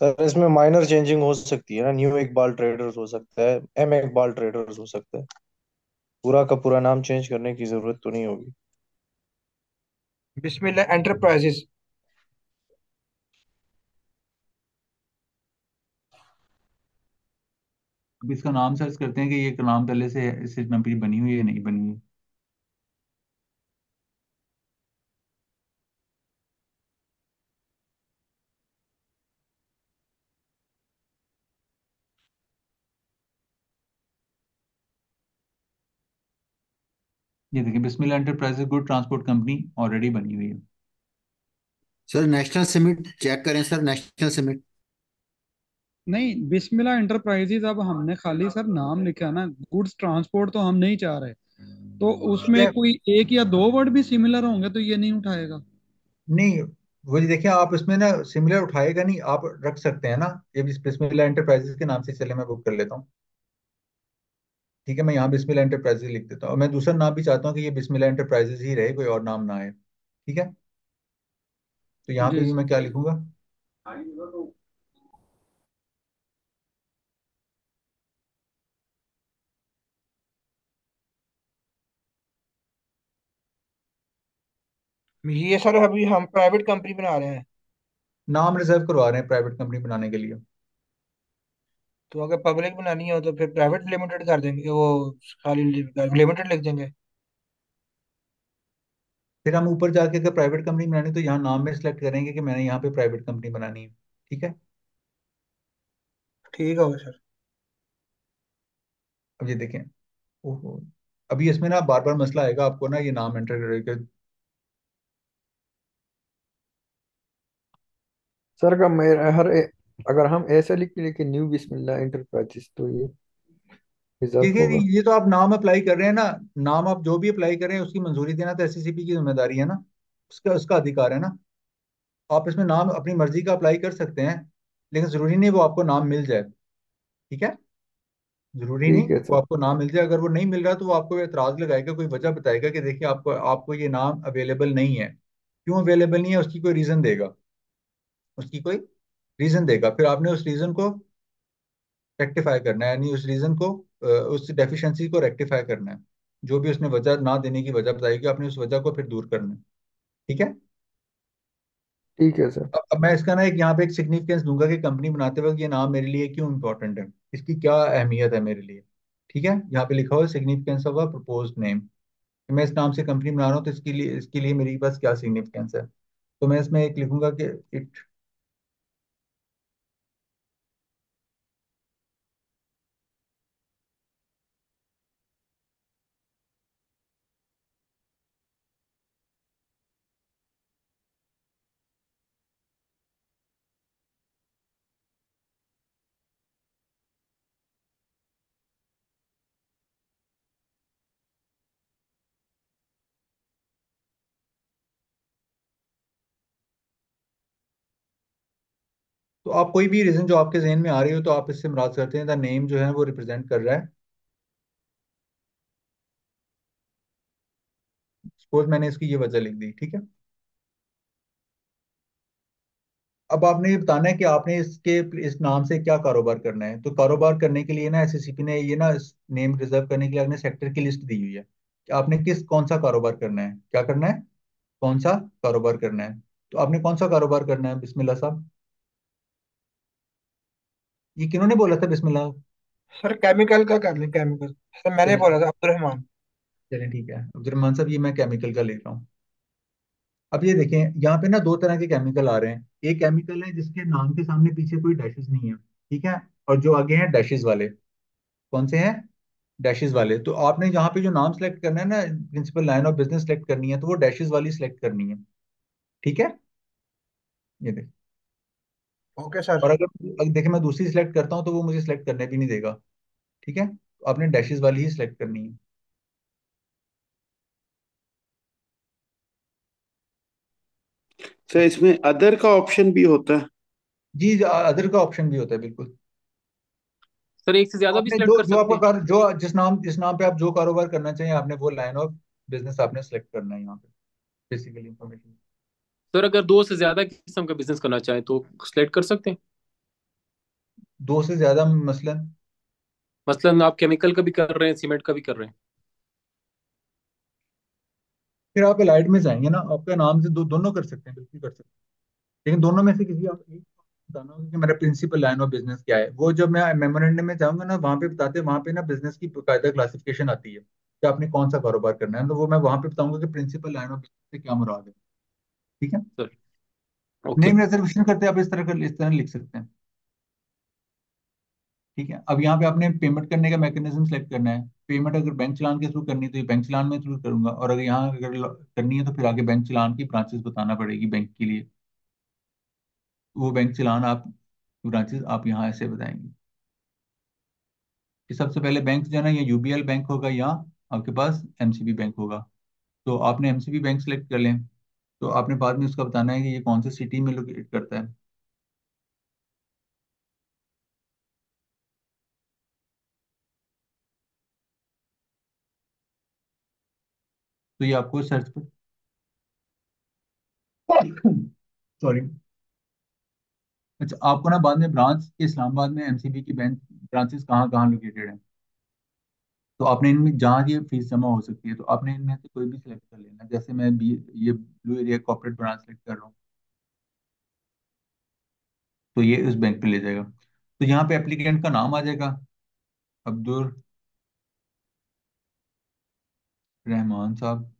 सर इसमें माइनर चेंजिंग हो सकती है ना, न्यू इकबाल ट्रेडर्स हो सकता है, एम इकबाल ट्रेडर्स हो सकता है। पूरा का पूरा नाम चेंज करने की जरूरत तो नहीं होगी। बिस्मिल्लाह एंटरप्राइजेस। अब इसका नाम सर्च करते हैं कि ये नाम पहले से इससे कंपनी बनी हुई है या नहीं बनी हुई। ये देखिए, Bismillah enterprises good transport company already बनी हुई है। सर नेशनल सीमेंट चेक करें सर, नेशनल सीमेंट। नहीं, बिस्मिल्लाह एंटरप्राइजेज अब हमने खाली सर नाम लिखा ना, गुड्स ट्रांसपोर्ट तो हम नहीं चाह रहे। तो उसमें ये कोई एक या दो वर्ड भी सिमिलर होंगे तो ये नहीं उठाएगा? नहीं, वो जी देखिए, आप इसमें ना सिमिलर उठाएगा नहीं, आप रख सकते हैं ना। ये बिस्मिल्लाह एंटरप्राइजेज के नाम से, चले मैं बुक कर लेता हूँ। ठीक है, मैं यहाँ बिस्मिल्लाह एंटरप्राइजेज लिख देता हूँ। और मैं दूसरा नाम भी चाहता हूँ कि ये बिस्मिल्लाह एंटरप्राइजेज ही रहे, कोई और नाम ना आए। ठीक है, तो यहाँ पे जी भी मैं क्या लिखूंगा, ये सर अभी हम प्राइवेट कंपनी बना रहे हैं। नाम रिजर्व करवा रहे हैं प्राइवेट कंपनी बनाने के लिए। तो अगर पब्लिक बनानी हो तो फिर प्राइवेट लिमिटेड कर देंगे, वो खाली लिमिटेड लिख देंगे। फिर हम ऊपर जाके अगर प्राइवेट कंपनी बनानी है, तो यहाँ नाम में सेलेक्ट करेंगे कि मैंने यहाँ पे प्राइवेट कंपनी बनानी है। ठीक है, ठीक होगा सर। अब ये देखें, ओहो, अभी इसमें ना बार बार मसला आएगा आपको ना, ये नाम एंटर करके। सर का मेरा अगर हम ऐसे लिख के न्यू बिस्मिल्लाह एंटरप्राइजेस तो ये रिजर्व क्योंकि होगा। ये तो आप नाम अप्लाई कर रहे हैं ना, नाम आप जो भी अप्लाई कर रहे हैं उसकी मंजूरी देना तो एससीसीपी की जिम्मेदारी है ना, उसका उसका अधिकार है ना। आप इसमें नाम अपनी मर्जी का अप्लाई कर सकते हैं, लेकिन जरूरी नहीं वो आपको नाम मिल जाए। ठीक है, जरूरी नहीं ठीक है वो सर। आपको नाम मिल जाए। अगर वो नहीं मिल रहा, तो वो आपको एतराज लगाएगा, कोई वजह बताएगा कि देखिए आपको आपको ये नाम अवेलेबल नहीं है। क्यों अवेलेबल नहीं है, उसकी कोई रीजन देगा। उसकी कोई रीजन देगा, फिर आपने उस रीजन को रेक्टिफाई करना है, यानी उस रीजन को उस डेफिशिएंसी को रेक्टिफाई करना है। जो भी उसने वजह ना देने की वजह बताएगी, आपने उस वजह को फिर दूर करना है। ठीक है, ठीक है सर। अब मैं इसका ना एक यहाँ पे एक सिग्निफिकेंस दूंगा कि कंपनी बनाते वक्त ये नाम मेरे लिए क्यों इंपॉर्टेंट है, इसकी क्या अहमियत है मेरे लिए। ठीक है, यहाँ पे लिखा हुआ है significance of a proposed name, कि मैं इस नाम से कंपनी बना रहा हूँ, तो इसके लिए मेरे पास क्या सिग्निफिकेंस है। तो मैं इसमें एक लिखूंगा कि इट तो आप कोई भी रीजन जो आपके जहन में आ रही हो तो आप इससे मुराद करते हैं द नेम जो है वो रिप्रेजेंट कर रहा है। सपोज मैंने इसकी ये वजह लिख दी, ठीक है। अब आपने ये बताना है कि आपने इसके इस नाम से क्या कारोबार करना है। तो कारोबार करने के लिए ना एसएससीपी ने ये ना नेम रिजर्व करने के लिए आपने सेक्टर की लिस्ट दी हुई है कि आपने कौन सा कारोबार करना है, क्या करना है, कौन सा कारोबार करना है। तो आपने कौन सा कारोबार करना है बिस्मिल्लाह साहब? ये किन्होंने बोला था बिस्मिल्लाह? सर केमिकल का कर लें, केमिकल सर मैंने चलें बोला था, अब्दुलरहमान। चलें ठीक है अब्दुलरहमान साहब, ये मैं केमिकल का ले रहा हूँ। अब ये देखें यहाँ पे ना दो तरह के केमिकल आ रहे हैं। एक केमिकल है जिसके नाम के सामने पीछे कोई डैशेस नहीं है, ठीक है, और जो आगे हैं डैशेस वाले। कौन से हैं? डैशेस वाले। तो आपने यहाँ पे जो नाम सेलेक्ट करना है ना, principal line of business select करनी है, तो वो डैशेस वाली सेलेक्ट करनी है, ठीक है। ये देख। Okay sir. और अगर देखें मैं दूसरी सिलेक्ट करता हूँ तो वो मुझे सिलेक्ट करने भी नहीं देगा, ठीक है। तो आपने डैशेस वाली ही सिलेक्ट करनी है। सर इसमें अदर का ऑप्शन भी होता है? जी अदर का ऑप्शन भी होता है, बिल्कुल। सर एक से तो ज्यादा भी आपने सिलेक्ट जो कर जो सकते आपका हैं? जो जिस नाम पे आप जो कारोबार करना चाहिए आपने वो लाइन ऑफ बिजनेस आपने सेलेक्ट करना है यहाँ पे, बेसिकली इंफॉर्मेशन। सर अगर दो से ज्यादा किस्म का बिजनेस करना चाहें तो सिलेक्ट कर सकते हैं? दो से ज्यादा मसलन? मसलन आप केमिकल का भी कर रहे हैं, सीमेंट का भी कर रहे हैं। फिर आप एलाइड में जाएंगे ना, आपका नाम से दोनों कर सकते हैं, बिल्कुल कर सकते हैं। लेकिन दोनों में से किसी आप एक बताना होगा कि मेरा प्रिंसिपल लाइन ऑफ बिजनेस क्या है। वो जब मैं मेमोरेंडम में जाऊंगा ना वहाँ पे बताते हैं, वहाँ पे ना बिजनेस की बाकायदा क्लासिफिकेशन आती है कि आपने कौन सा कारोबार करना है, तो वो मैं वहाँ पे बताऊंगा कि प्रिंसिपल लाइन ऑफ बिजनेस से क्या मुराद है, ठीक है। Sir okay. नेम रिजर्वेशन करते हैं आप इस तरह लिख सकते हैं, ठीक है। अब यहाँ पे आपने पेमेंट करने का मैकेनिज्म सेलेक्ट करना है। पेमेंट अगर बैंक चलान के थ्रू करनी है तो ये बैंक चलान में थ्रू करूंगा, और अगर यहाँ अगर करनी है तो फिर आगे बैंक चलान की ब्रांचेस बताना पड़ेगी बैंक के लिए। वो बैंक चलान आप ब्रांचेस आप यहाँ ऐसे बताएंगे कि सबसे पहले बैंक जो है ना, ये यूबीएल बैंक होगा या आपके पास एमसीबी बैंक होगा। तो आपने एमसीबी बैंक सेलेक्ट कर लें। तो आपने बाद में उसका बताना है कि ये कौन सी सिटी में लोकेट करता है। तो ये आपको सर्च पर सॉरी, अच्छा आपको ना बाद में ब्रांच के इस्लामाबाद में एमसीबी की बैंक ब्रांचेस कहाँ कहाँ लोकेटेड हैं, तो आपने इनमें जहाँ ये फीस जमा हो सकती है तो आपने इनमें से कोई भी सिलेक्ट कर लेना। जैसे मैं बी ये blue area corporate branch select कर रहा हूँ, तो ये उस बैंक पे ले जाएगा। तो यहाँ पे एप्लीकेंट का नाम आ जाएगा, अब्दुल रहमान साहब,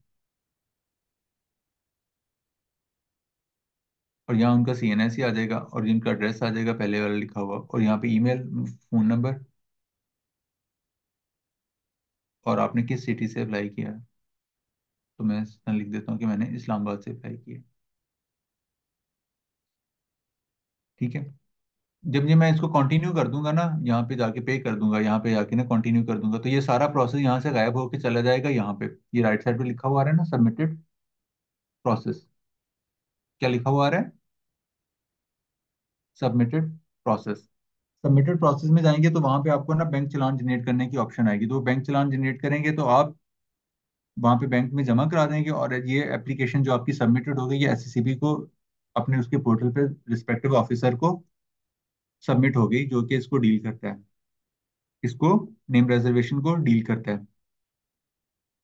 और यहाँ उनका सीएनएस आ जाएगा और इनका एड्रेस आ जाएगा पहले वाला लिखा हुआ, और यहाँ पे ईमेल, फोन नंबर, और आपने किस सिटी से अप्लाई किया है। तो मैं इस तरह लिख देता हूँ कि मैंने इस्लामाबाद से अप्लाई किया, ठीक है। जब ये मैं इसको कंटिन्यू कर दूंगा ना, यहाँ पे जाके पे कर दूंगा, यहाँ पे जाके ना कंटिन्यू कर दूंगा, तो ये सारा प्रोसेस यहाँ से गायब होकर चला जाएगा। यहाँ पे ये राइट साइड पे लिखा हुआ आ रहा है ना, सबमिटेड प्रोसेस। क्या लिखा हुआ आ रहा है? Submitted process. सबमिटेड प्रोसेस में जाएंगे तो वहां पे आपको ना बैंक चलान जनरेट करने की ऑप्शन आएगी। तो वो बैंक चलान जनरेट करेंगे तो आप वहां पे बैंक में जमा करा देंगे, और ये एप्लीकेशन जो आपकी सबमिटेड हो गई ये एसएससीबी को अपने उसके पोर्टल पे रिस्पेक्टिव ऑफिसर को सबमिट हो गई, जो कि इसको डील करता है, इसको नेम रिजर्वेशन को डील करता है।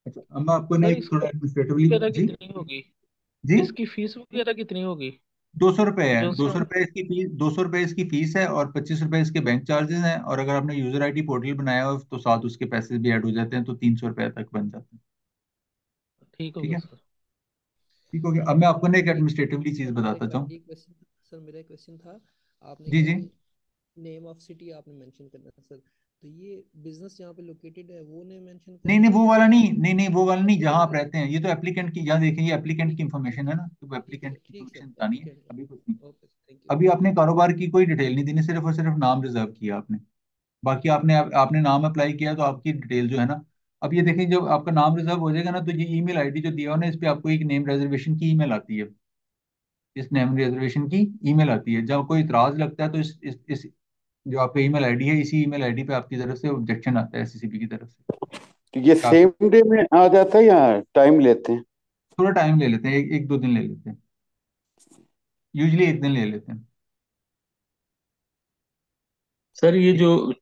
अच्छा अब मैं आपको ना सर एक इसकी थोड़ा एडमिनिस्ट्रेटिवली वगैरह जी कितनी होगी? जी इसकी फीस वगैरह कितनी होगी? 200 रुपये है। जो दो सर सौ रुपये इसकी फीस 200 रुपये इसकी फीस है, और 25 रुपये इसके बैंक चार्जेस हैं, और अगर आपने यूजर आईडी पोर्टल बनाया हो तो साथ उसके पैसे भी ऐड हो जाते हैं, तो 300 रुपये तक बन जाते हैं, ठीक ठीक होगा है। सर। ठीक हो गया। अब मैं आपको ना एक एक एडमिनिस्ट्रेटिवली चीज सर मेरा बताता एक चाहूँ। एक क्वेश्चन सर, मेरा एक क्वेश्चन था। आपने जी कहा जी। कि नेम ऑफ सिटी आपने मेंशन करना है सर, तो ये बिजनेस जहाँ पे लोकेटेड है वो नेम मेंशन नहीं करना नहीं है वो या वाला नहीं, नहीं नहीं वो वाला नहीं वो जहाँ वाला आप नहीं? रहते हैं। ये तो एप्लीकेंट की, यहाँ देखिए ये एप्लीकेंट की ठीक इंफॉर्मेशन है है, ना, तो वो ठीक एप्लीकेंट है, की ठीक सर, इंफॉर्मेशन बतानी है, एप्लीकेंट। अभी कुछ नहीं। Okay thank you. अभी आपने कारोबार की कोई डिटेल नहीं देनी, सिर्फ और सिर्फ नाम रिजर्व किया आपने। बाकी आपने आपने नाम अप्लाई किया तो आपकी डिटेल जो है ना, अब ये देखें जब आपका नाम रिजर्व हो जाएगा ना, तो ये ईमेल आईडी जो दिया हो ना, इस पे आपको एक नेम रिजर्वेशन की ईमेल आती है। इस नेम रिजर्वेशन की ईमेल आती है। जब कोई इतराज लगता है तो इस जो आपका ईमेल आईडी है, इसी ईमेल आईडी पे आपकी तरफ से ऑब्जेक्शन आता है एससीसीपी की तरफ से। तो ये सेम डे में आ जाता है या टाइम लेते हैं? थोड़ा टाइम ले लेते हैं, एक दो दिन ले लेते हैं, यूजली एक दिन ले लेते हैं। सर ये जो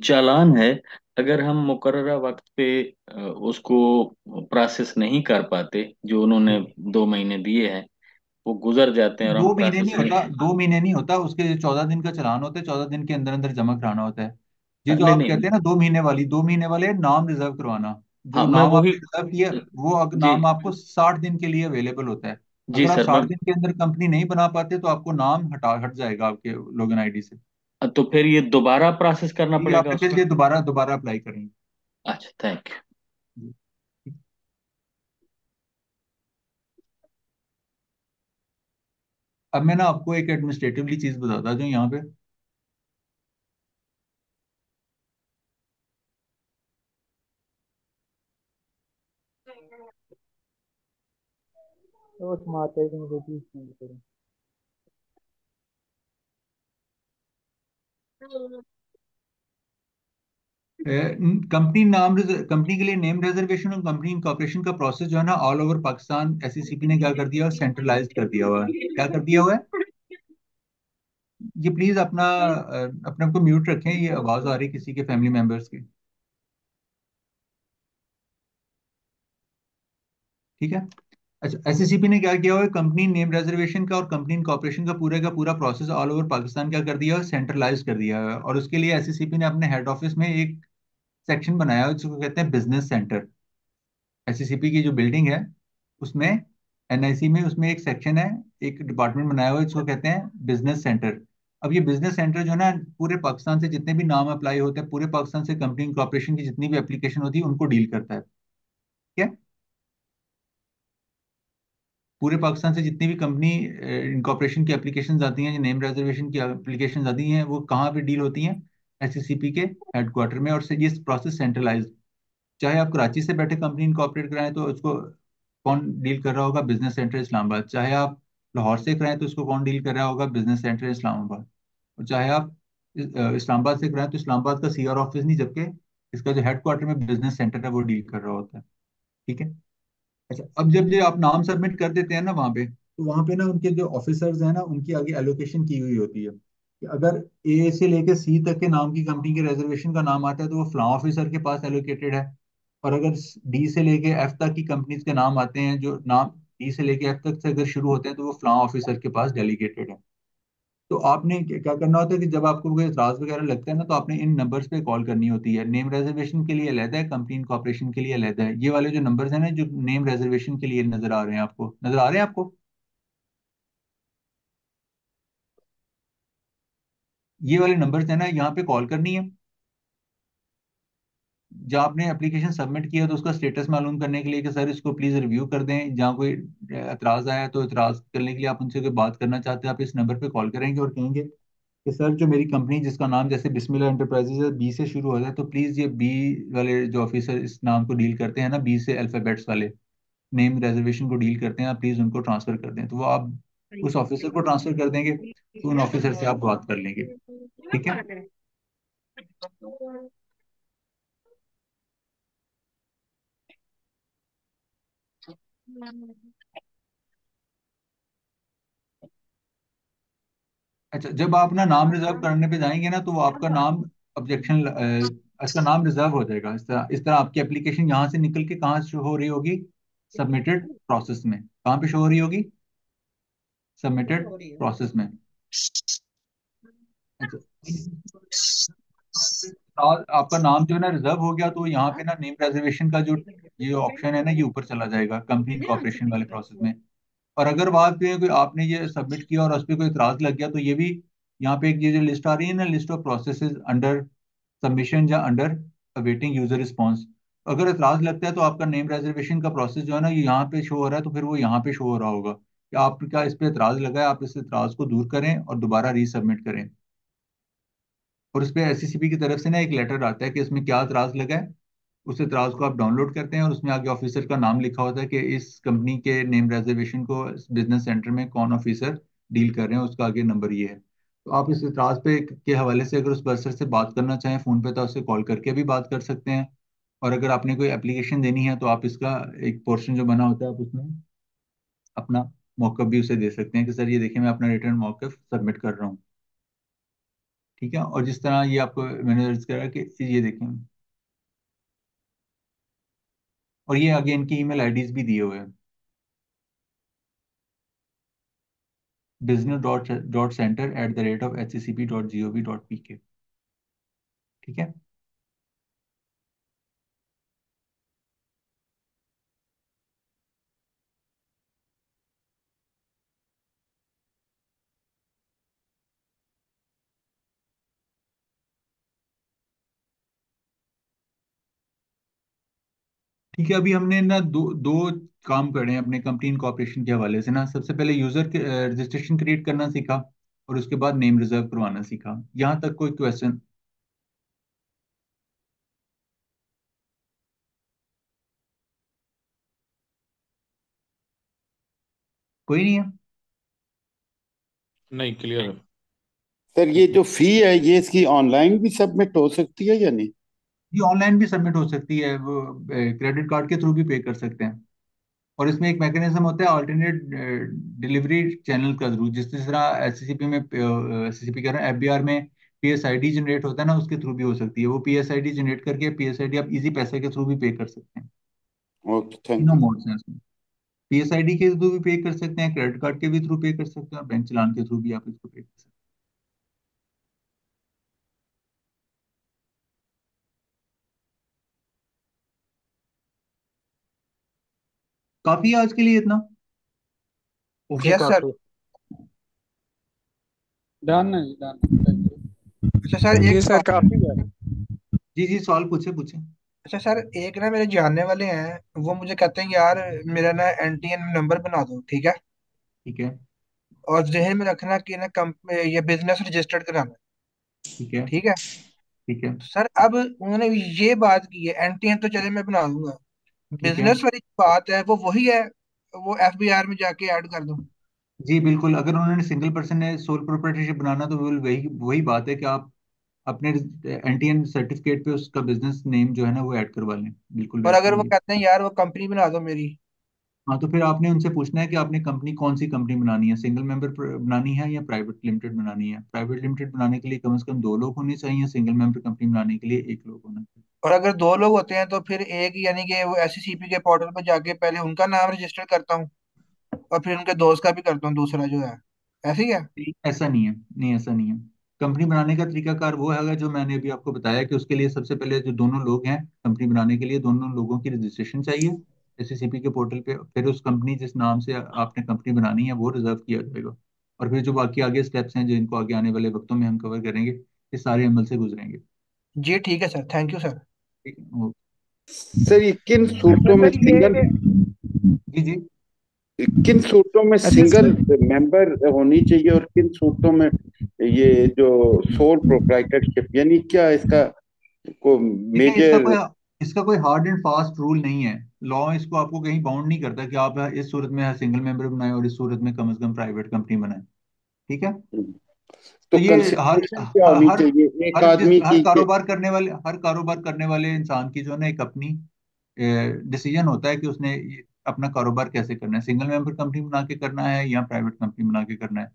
चालान है, अगर हम मुकर्ररा वक्त पे उसको प्रोसेस नहीं कर पाते, जो उन्होंने 2 महीने दिए हैं वो गुजर जाते हैं और हम 2 महीने प्रोसेस नहीं नहीं। होता, 2 महीने नहीं होता, उसके 14 दिन का चालान होता है, 14 दिन के अंदर अंदर जमा कराना होता है। ये जो नहीं आप कहते नहीं। हैं ना 2 महीने वाले नाम रिजर्व करवाना, जो हाँ मैं नाम वही। आपने रिजर्व किया वो जी नाम आपको 60 दिन के लिए अवेलेबल होता है। जी अगर आप सर। मैं 60 दिन के अंदर कंपनी नहीं बना पाते तो आपको नाम हट जाएगा आपके लॉगिन आईडी से। तो फिर ये दोबारा प्रोसेस करना ये पड़ेगा आपने फिर उसका? ये दोबारा दोबारा अप्लाई करेंगे। अच्छा, थैंक यू। अब मैं ना आपको एक एडमिनिस्ट्रेटिवली चीज बताता जो यहाँ पे तो स्मार्ट में जो चीज चेंज करें। कंपनी के लिए नेम रिजर्वेशन और कंपनी इनकॉर्पोरेशन का प्रोसेस जो है ना ऑल ओवर पाकिस्तान एससीसीपी ने क्या कर दिया, सेंट्रलाइज्ड कर दिया हुआ है। क्या कर दिया हुआ है? ये प्लीज अपने आप को म्यूट रखें, ये आवाज आ रही है किसी के फैमिली मेंबर्स की। ठीक है। अच्छा, एससीसीपी ने क्या किया हुआ है, कंपनी नेम रिजर्वेशन का और कंपनी इनकॉर्पोरेशन का पूरा प्रोसेस ऑल ओवर पाकिस्तान क्या कर दिया है, सेंट्रलाइज कर दिया है। और उसके लिए एससीसीपी ने अपने हेड ऑफिस में एक सेक्शन बनाया है जिसको कहते हैं बिजनेस सेंटर। एससीसीपी की जो बिल्डिंग है उसमें, एनआईसी में, उसमें एक सेक्शन है, एक डिपार्टमेंट बनाया हुआ है जिसको कहते हैं बिजनेस सेंटर। अब ये बिजनेस सेंटर जो है ना, पूरे पाकिस्तान से जितने भी नाम अप्लाई होते हैं, पूरे पाकिस्तान से कंपनी कॉर्पोरेशन की जितनी भी एप्लीकेशन होती है उनको डील करता है। ठीक है। पूरे पाकिस्तान से जितनी भी कंपनी इनकॉर्पोरेशन की एप्लीकेशन आती हैं, जो नेम रिजर्वेशन की एप्लीकेशन आती हैं, वो कहाँ पे डील होती हैं? एससीसीपी के हेडक्वार्टर में। और ये प्रोसेस सेंट्रलाइज, चाहे आप कराची से बैठे कंपनी इनकॉर्पोरेट कराएं तो उसको कौन डील कर रहा होगा? Business centre Islamabad. चाहे आप लाहौर से कराएं तो उसको कौन डील कर रहा होगा? Business centre Islamabad. और चाहे आप इस्लामाबाद से कराएं तो इस्लामाबाद का सीआर ऑफिस नहीं, जबकि इसका जो हेडक्वार्टर में बिजनेस सेंटर है वो डील कर रहा होता है। ठीक है। अच्छा, अब जब ये आप नाम सबमिट कर देते हैं ना वहाँ पे, तो वहाँ पे ना उनके जो ऑफिसर्स हैं ना, उनकी आगे एलोकेशन की हुई होती है कि अगर ए से लेकर सी तक के नाम की कंपनी के रिजर्वेशन का नाम आता है तो वो फलां ऑफिसर के पास एलोकेटेड है। और अगर डी से लेके एफ तक की कंपनीज के नाम आते हैं, जो नाम डी से लेके एफ तक से अगर शुरू होते हैं, तो वो फलां ऑफिसर के पास डेलीगेटेड है। तो आपने क्या करना होता है कि जब आपको कोई एतराज वगैरह लगता है ना, तो आपने इन नंबर्स पे कॉल करनी होती है। नेम रिजर्वेशन के लिए अलहदा है, कंपनी इनकॉर्पोरेशन के लिए अलहदा है। ये वाले जो नंबर्स हैं ना, जो नेम रिजर्वेशन के लिए नजर आ रहे हैं आपको, नजर आ रहे हैं आपको? ये वाले नंबर्स है ना, यहाँ पे कॉल करनी है। जब आपने एप्लीकेशन सबमिट किया तो उसका स्टेटस मालूम करने के लिए कि सर इसको प्लीज रिव्यू कर दें। जहाँ कोई एतराज आया तो एतराज करने के लिए आप उनसे कोई बात करना चाहते हैं, आप इस नंबर पे कॉल करेंगे और कहेंगे कि सर जो मेरी कंपनी जिसका नाम जैसे बिस्मिल्लाह एंटरप्राइजेज है, बी से शुरू होता है, तो प्लीज ये बी वाले जो ऑफिसर इस नाम को डील करते हैं ना, बी से अल्फाबेट्स वाले नेम रिजर्वेशन को डील करते हैं, आप प्लीज उनको ट्रांसफर कर दें। तो वो आप उस ऑफिसर को ट्रांसफर कर देंगे, तो उन ऑफिसर से आप बात कर लेंगे। ठीक है। अच्छा, जब आप ना नाम रिजर्व करने पे जाएंगे ना, तो वो आपका नाम ऑब्जेक्शन, इसका नाम रिजर्व हो जाएगा। इस तरह आपकी एप्लीकेशन यहाँ से निकल के कहाँ शो हो रही होगी? सबमिटेड प्रोसेस में। कहाँ पे शो हो रही होगी? सबमिटेड हो रही है। प्रोसेस में। अच्छा, और आपका नाम जो है ना रिजर्व हो गया, तो यहाँ पे ना नेम रिजर्वेशन का जो ये ऑप्शन है ना, ये ऊपर चला जाएगा कंपनी कॉर्पोरेशन वाले प्रोसेस में। और अगर बात पे कोई आपने ये सबमिट किया और उस पर कोई इतराज लग गया, तो ये भी यहाँ पे एक ये जो लिस्ट आ रही है ना, list of processes under submission या अंडर अवेटिंग यूजर रिस्पॉन्स, अगर इतराज लगता है तो आपका नेम रिजर्वेशन का प्रोसेस जो है ना, ये यहाँ पे शो हो रहा है, तो फिर वो यहाँ पे शो हो रहा होगा कि आपका इस पे इतराज लगा है, आप इस इतराज को दूर करें और दोबारा रीसबमिट करें। और उस पर एससीसीपी की तरफ से ना एक लेटर आता है कि इसमें क्या इतराज लगा है, उस एतराज़ को आप डाउनलोड करते हैं और उसमें आगे ऑफिसर का नाम लिखा होता है कि इस कंपनी के नेम रेजर्वेशन को बिजनेस सेंटर में कौन ऑफिसर डील कर रहे हैं, उसका आगे नंबर ये है। तो आप इस एतराज़ पे के हवाले से अगर उस पर्सन से बात करना चाहें फ़ोन पे, तो उससे कॉल करके भी बात कर सकते हैं। और अगर आपने कोई एप्लीकेशन देनी है तो आप इसका एक पोर्शन जो बना होता है, आप उसमें अपना मौकफ भी उसे दे सकते हैं कि सर ये देखिए मैं अपना रिटर्न मौकफ सबमिट कर रहा हूँ। ठीक है। और जिस तरह ये आपको मैंने अर्ज करा कि ये देखें, और ये आगे इनकी ईमेल आईडीज भी दिए हुए हैं, business.center@hccp.gov.pk। ठीक है। ठीक है। अभी हमने ना दो दो काम करे हैं अपने कंपनी इनकॉर्पोरेशन के हवाले से ना। सबसे पहले यूजर रजिस्ट्रेशन क्रिएट करना सीखा, और उसके बाद नेम रिजर्व करवाना सीखा। यहाँ तक कोई क्वेश्चन? कोई नहीं है? नहीं, क्लियर है। सर ये जो फी है ये इसकी ऑनलाइन भी सबमिट हो सकती है या नहीं? ये ऑनलाइन भी सबमिट हो सकती है, वो क्रेडिट कार्ड के थ्रू भी पे कर सकते हैं। और इसमें एक मैकेनिज्म होता है अल्टरनेट डिलीवरी चैनल का थ्रू, जिस तरह एससीसीपी में एससीसीपी कह रहा है, एफबीआर में पीएसआईडी जनरेट होता है ना, उसके थ्रू भी हो सकती है। वो पीएसआईडी जनरेट करके पीएसआईडी आप इजी पैसे के थ्रू भी पे कर सकते हैं। ओके, थैंक तीनों यू। मोड्स हैं इसमें। पीएसआईडी के थ्रू भी पे कर सकते हैं, क्रेडिट कार्ड के भी थ्रू पे कर सकते हैं, और बैंक चलान के थ्रू भी आप इसको पे कर सकते हैं। काफी है आज के लिए इतना। जी यस सर। काफी। डन है, डन। Thank you. अच्छा सर, जी एक सर सवाल। काफी है। जी जी, सवाल पूछे पूछे। अच्छा सर, एक ना मेरे जानने वाले हैं, वो मुझे कहते हैं कि यार मेरा ना एनटीएन नंबर बना दो, ठीक है। ठीक है। और जहन में रखना कि ना ये बिजनेस रजिस्टर्ड कराना है, ठीक है। ठीक है। ठीक है। सर अब उन्होंने ये बात की है, एनटीएन तो चले मैं बना दूंगा, ठीक है। बिजनेस वाली बात है वो वही है, वो एफबीआर में जाके ऐड कर दूं? जी बिल्कुल, अगर उन्होंने सिंगल पर्सन ने सोल प्रोप्राइटरशिप बनाना, तो बिल्कुल वही वही बात है कि आप अपने एनटीएन सर्टिफिकेट पे उसका बिजनेस नेम जो है ना वो ऐड करवा लें। बिल्कुल और वैसे अगर वो ही है। कहते हैं यार वो कंपनी बना दो मेरी? हाँ, तो फिर आपने उनसे पूछना है कि आपने कंपनी कौन सी कंपनी बनानी है, सिंगल मेंबर बनानी है या प्राइवेट लिमिटेड बनानी है। प्राइवेट लिमिटेड बनाने के लिए कम से कम 2 लोग होने चाहिए, सिंगल मेंबर कंपनी बनाने के लिए 1 लोग होना चाहिए। और अगर दो लोग होते हैं तो फिर एक, यानी कि वो एससीसीपी के पोर्टल पर जाके पहले उनका नाम रजिस्टर करता हूँ और फिर उनके दोस्त का भी करता हूँ दूसरा जो है, ऐसे ही है? नहीं, ऐसा नहीं है। नहीं, ऐसा नहीं है। कंपनी बनाने का तरीकाकार वो है जो मैंने अभी आपको बताया, कि उसके लिए सबसे पहले जो दोनों लोग हैं कंपनी बनाने के लिए, दोनों लोगों की रजिस्ट्रेशन चाहिए एससीसीपी के पोर्टल पे। फिर उस कंपनी जिस नाम से आपने कंपनी बनानी है वो रिजर्व किया जाएगा। और फिर जो बाकी आगे स्टेप्स हैं, जो इनको आगे आने वाले वक्तों में हम कवर करेंगे, ये सारे अमल से गुजरेंगे। जी ठीक है सर, थैंक यू सर। ठीक है। सर ये किन अच्छा सूरतों में सर सिंगल जी जी। किन सूरतों में अच्छा सिंगल सर मेंबर होनी चाहिए और किन सूरतों में ये जो सोल प्रोप्राइटरशिप, यानी क्या इसका को देखिए, मेजर? इसका कोई हार्ड एंड फास्ट रूल नहीं है। लॉ इसको आपको कहीं बाउंड नहीं करता कि आप इस सूरत में सिंगल मेंबर बनाए और इस सूरत में कम से कम प्राइवेट कंपनी बनाए। ठीक है। तो तो ये हर कंसिडरेशन क्या होनी हर चाहिए एक हर आदमी हर की कि कारोबार करने वाले इंसान की जो है ना एक अपनी डिसीजन होता है कि उसने अपना कारोबार कैसे करना है, सिंगल मेंबर कंपनी बना के करना है या प्राइवेट कंपनी बना के करना है।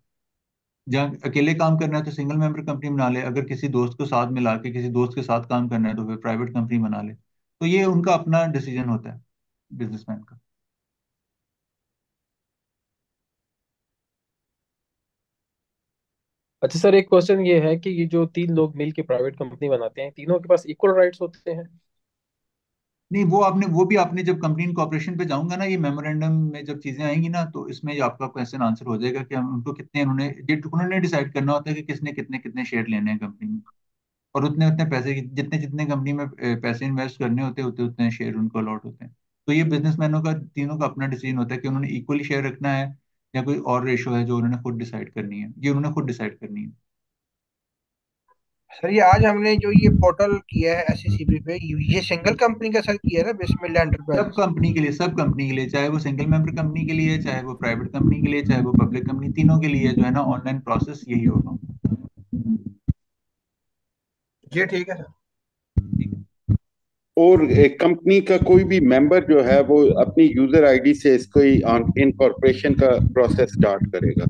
जहाँ अकेले काम करना है तो सिंगल मेंबर कंपनी बना ले, अगर किसी दोस्त को साथ मिला के किसी दोस्त के साथ काम करना है तो फिर प्राइवेट कंपनी बना ले। तो ये उनका अपना डिसीजन होता है, बिजनेसमैन का। अच्छा सर, एक क्वेश्चन ये है कि ये जो 3 लोग मिल के प्राइवेट कंपनी बनाते हैं, तीनों के पास इक्वल राइट्स होते हैं? नहीं, वो भी आपने जब कंपनी इनकॉर्पोरेशन पे जाऊंगा ना, ये मेमोरेंडम में जब चीजें आएंगी ना, तो इसमें ये आपका क्वेश्चन आंसर हो जाएगा कि हम उनको कितने उन्होंने डिसाइड करना होता है कि किसने कितने कितने शेयर लेने हैं कंपनी में। और उतने उतने पैसे जितने जितने कंपनी में पैसे इन्वेस्ट करने होते हैं, उतने उतने शेयर उनको अलॉट होते हैं। तो ये बिजनेसमैनों का तीनों का अपना डिसीजन होता है कि उन्होंने इक्वली शेयर रखना है या कोई और रेशो है जो उन्होंने खुद डिसाइड करनी है। ये उन्होंने खुद डिसाइड करनी है। सर ये आज हमने जो ये पोर्टल किया है एससीसीपी पे, ये सिंगल कंपनी का सर किया है ना, बिस्मिल्लाह सब एंटरप्राइजेस। कंपनी के लिए, सब कंपनी के लिए, चाहे वो सिंगल मेंबर कंपनी के लिए, चाहे वो प्राइवेट कंपनी के लिए, चाहे वो पब्लिक कंपनी, तीनों के लिए जो है ना ऑनलाइन प्रोसेस यही होगा। ये ठीक है सर। और एक कंपनी का कोई भी मेंबर जो है वो अपनी यूजर आईडी से इसको इनकॉर्पोरेशन का प्रोसेस स्टार्ट करेगा।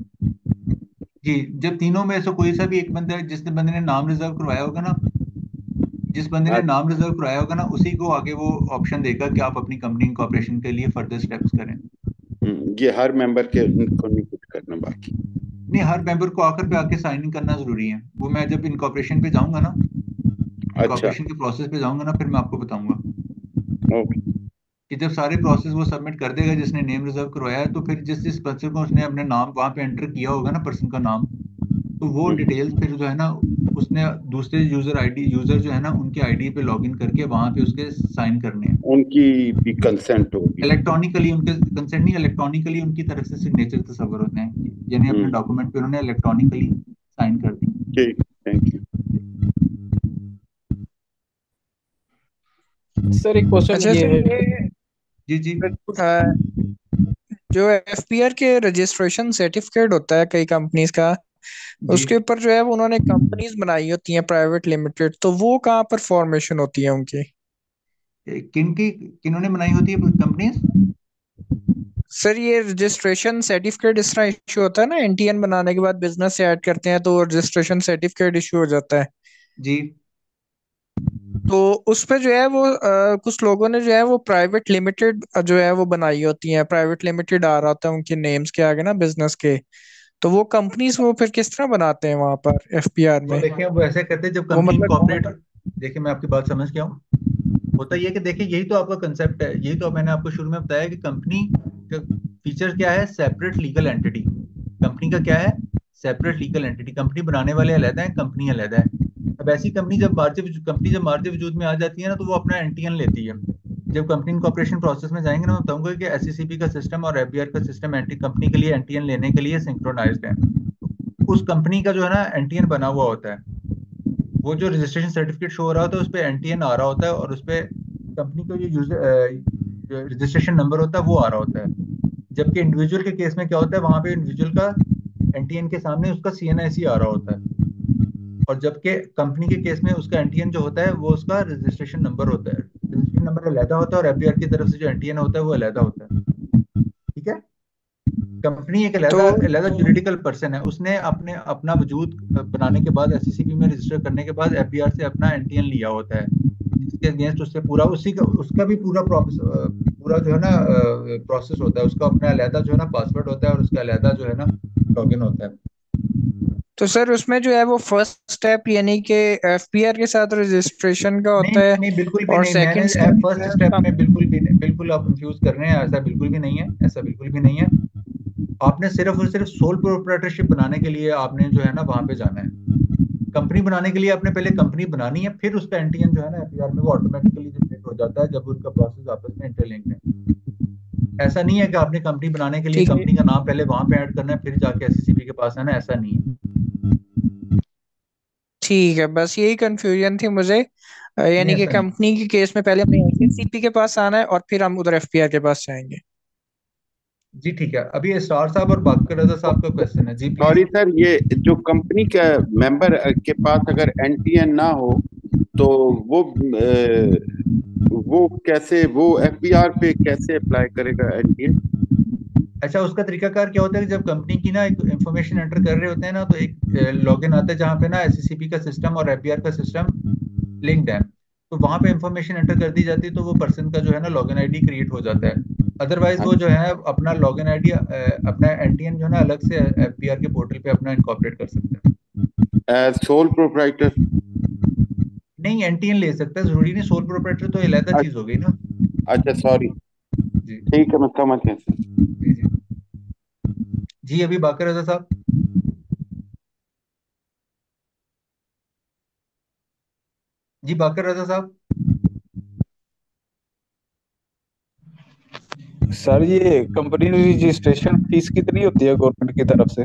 जी, जब तीनों में से कोई सा भी एक बंदा, जिस बंदे ने नाम रिजर्व करवाया होगा ना, जिस बंदे ने नाम रिजर्व कराया होगा ना, उसी को आगे वो ऑप्शन देगा कि आप अपनी कंपनी इनकॉर्पोरेशन के लिए फर्दर स्टेप्स करें। ये हर मेंबर के को नहीं कुछ करना बाकी। नहीं, हर मेंबर को आखिर पे आके साइन इन करना जरूरी है। वो मैं जब इनकॉर्पोरेशन पे जाऊंगा ना, इनकॉर्पोरेशन के प्रोसेस पे जाऊंगा ना, फिर मैं आपको बताऊंगा कि जब सारे प्रोसेस वो सबमिट कर देगा जिसने नेम रिजर्व करवाया है, तो फिर जिस जिस पर्सन को उसने अपने नाम वहां पे एंटर किया होगा ना, पर्सन का नाम, तो वो डिटेल्स फिर जो है ना उसने दूसरे यूजर जो है ना उनके आईडी पे लॉगिन करके वहां पे उसके साइन करने हैं। उनकी भी कंसेंट होगी इलेक्ट्रॉनिकली, उनके कंसेंट नहीं, इलेक्ट्रॉनिकली उनकी तरफ से सिग्नेचर तस्वर होते हैं, यानी अपने डॉक्यूमेंट पे उन्होंने इलेक्ट्रॉनिकली साइन कर दी। ठीक, थैंक यू सर। एक क्वेश्चन अच्छा ये सर, है। जी जी। जो एफपीआर के रजिस्ट्रेशन सर्टिफिकेट होता है कई कंपनीज का, उसके ऊपर जो है वो उन्होंने कंपनीज बनाई होती हैं प्राइवेट लिमिटेड, तो वो कहाँ पर फॉर्मेशन होती है उनकी? किन्होंने बनाई होती है कंपनीज? सर ये रजिस्ट्रेशन सर्टिफिकेट इस तरह इशू होता है ना, एनटीएन बनाने के बाद बिजनेस से ऐड करते हैं तो रजिस्ट्रेशन सर्टिफिकेट इशू हो जाता है जी। तो उस पे जो है वो कुछ लोगों ने जो है वो प्राइवेट लिमिटेड जो है वो बनाई होती है, प्राइवेट लिमिटेड आ रहा होता है उनके नेम्स के आगे ना बिजनेस के, तो वो कंपनीज वो फिर किस तरह बनाते हैं वहां पर एफपीआर वो में? देखिए, वो ऐसे करते हैं जब वो कंपनी मतलब इनकॉर्पोरेट, देखिए मैं आपकी बात समझ गया हूँ। होता ये है कि देखिए, यही तो आपका कंसेप्ट है, यही तो मैंने आपको शुरू में बताया कि कंपनी का फीचर क्या है, सेपरेट लीगल एंटिटी। कंपनी का क्या है, सेपरेट लीगल एंटिटी। कंपनी बनाने वाले अलग है, कंपनी अलग है। अब ऐसी कंपनी जब मार्ज वजूद में आ जाती है ना, तो वो अपना एनटीएन लेती है। जब कंपनी इनकॉर्पोरेशन प्रोसेस में जाएंगे ना, मैं बताऊंगा कि एससीसीपी का सिस्टम और एफबीआर का सिस्टम एंटी कंपनी के लिए एनटीएन लेने के लिए सिंक्रोनाइज्ड है। उस कंपनी का जो है ना एनटीएन बना हुआ होता है, वो जो रजिस्ट्रेशन सर्टिफिकेट शो हो रहा होता है उस पर एनटीएन आ रहा होता है, और उस पर कंपनी का जो यूजर रजिस्ट्रेशन नंबर होता है वो आ रहा होता है। जबकि इंडिविजुअल के केस में क्या होता है, वहां पे इंडिविजुअल का एनटीएन के सामने उसका सीएनआईसी आ रहा होता है, और जबकि कंपनी के केस में उसका एनटीएन जो होता है वो उसका रजिस्ट्रेशन नंबर होता है। रजिस्ट्रेशन नंबर अलहदा होता है, और एफबीआर की तरफ से जो एनटीएन होता है वो अलहदा होता है। ठीक है। कंपनी एक अलहदा जुरिडिकल पर्सन है, उसने अपना वजूद बनाने के बाद, एससीसीपी में रजिस्टर करने के बाद एफबीआर से अपना एनटीएन लिया होता है, जिसके अगेंस्ट उससे पूरा उसका भी पूरा जो है ना प्रोसेस होता है। उसका अपना अलहदा जो है ना पासवर्ड होता है, और उसका अलहदा जो है ना लॉगिन होता है। तो सर उसमें जो है वो फर्स्ट स्टेप यानी कि एफपीआर के साथ रजिस्ट्रेशन का होता है, नहीं, बिल्कुल भी और नहीं। मैंने सेकंड स्टेप फर्स्ट स्टेप में बिल्कुल भी नहीं, बिल्कुल आप कंफ्यूज कर रहे हैं। ऐसा बिल्कुल भी नहीं है, ऐसा बिल्कुल भी नहीं है। आपने सिर्फ और सिर्फ सोल प्रोप्राइटरशिप बनाने के लिए आपने जो है ना वहां पे जाना है। कंपनी बनाने के लिए आपने पहले कंपनी बनानी है, फिर उसका एनटीएन जो है ना एफबीआर में वो ऑटोमेटिकली जनरेट हो जाता है जब उनका प्रोसेस आपस में इंटरलिंक्ड है। ऐसा नहीं है कि आपने कंपनी बनाने के लिए कंपनी का नाम पहले वहां पे ऐड करना है, फिर जाके एससीसीपी के पास आना है, ऐसा नहीं है। ठीक है, बस यही कंफ्यूजन थी मुझे, यानी कि कंपनी के केस में पहले हमें एससीसीपी के पास आना है और फिर हम उधर एफपीआर के पास जाएंगे। जी ठीक है। अभी स्टार साहब और बाकर रजा साहब का क्वेश्चन है जी। सॉरी सर, ये जो कंपनी का मेंबर के पास अगर एनटीएन ना हो तो वो कैसे, वो एफबीआर पे कैसे अप्लाई करेगा एनटीएन? अच्छा, उसका तरीकाकार क्या होता है कि जब कंपनी की ना एक इंफॉर्मेशन एंटर कर रहे होते हैं ना, तो एक लॉगिन आता है जहाँ पे ना एससीसीपी का सिस्टम और एफबीआर का सिस्टम लिंक्ड है, तो वहां पे इंफॉर्मेशन एंटर कर दी जाती है, तो वो पर्सन का जो है ना लॉगिन आईडी क्रिएट हो जाता है। अदरवाइज वो जो है अपना लॉगिन आईडी, अपना एनटीएन जो है ना अलग से एफबीआर के पोर्टल पे अपना इनकॉर्पोरेट कर सकता है। सोल प्रोप्राइटर नहीं, एनटीएन ले सकता है, जरूरी नहीं। सोल प्रोप्राइटर तो अलग चीज हो गई ना। अच्छा सॉरी, ठीक है, मैं समझ गया सर। जी जी जी। अभी बाकर रजा साहब। जी बाकर रजा साहब। सर ये कंपनी रजिस्ट्रेशन फीस कितनी होती है गवर्नमेंट की तरफ से?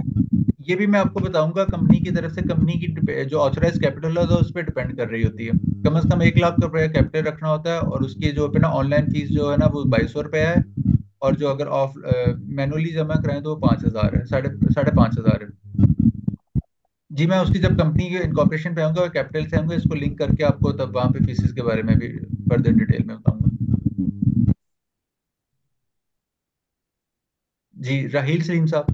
ये भी मैं आपको बताऊंगा, कंपनी की तरफ से कंपनी की जो ऑथराइज कैपिटल होता है उस पर डिपेंड कर रही होती है। कम से कम 1 लाख रुपया कैपिटल रखना होता है, और उसकी जो अपना ऑनलाइन फीस जो है ना वो 2200 रुपया है। और जो अगर ऑफ मैनुअली जमा कराएं तो वो 5000 है, साढ़े साढ़े 5000 है। जी मैं उसकी जब कंपनी के इनकॉर्पोरेशन पे आऊंगा, कैपिटल से आऊंगा, इसको लिंक करके आपको तब वहाँ पे फीसिस के बारे में भी फर्दर डिटेल में बताऊंगा। जी राहील सलीम साहब।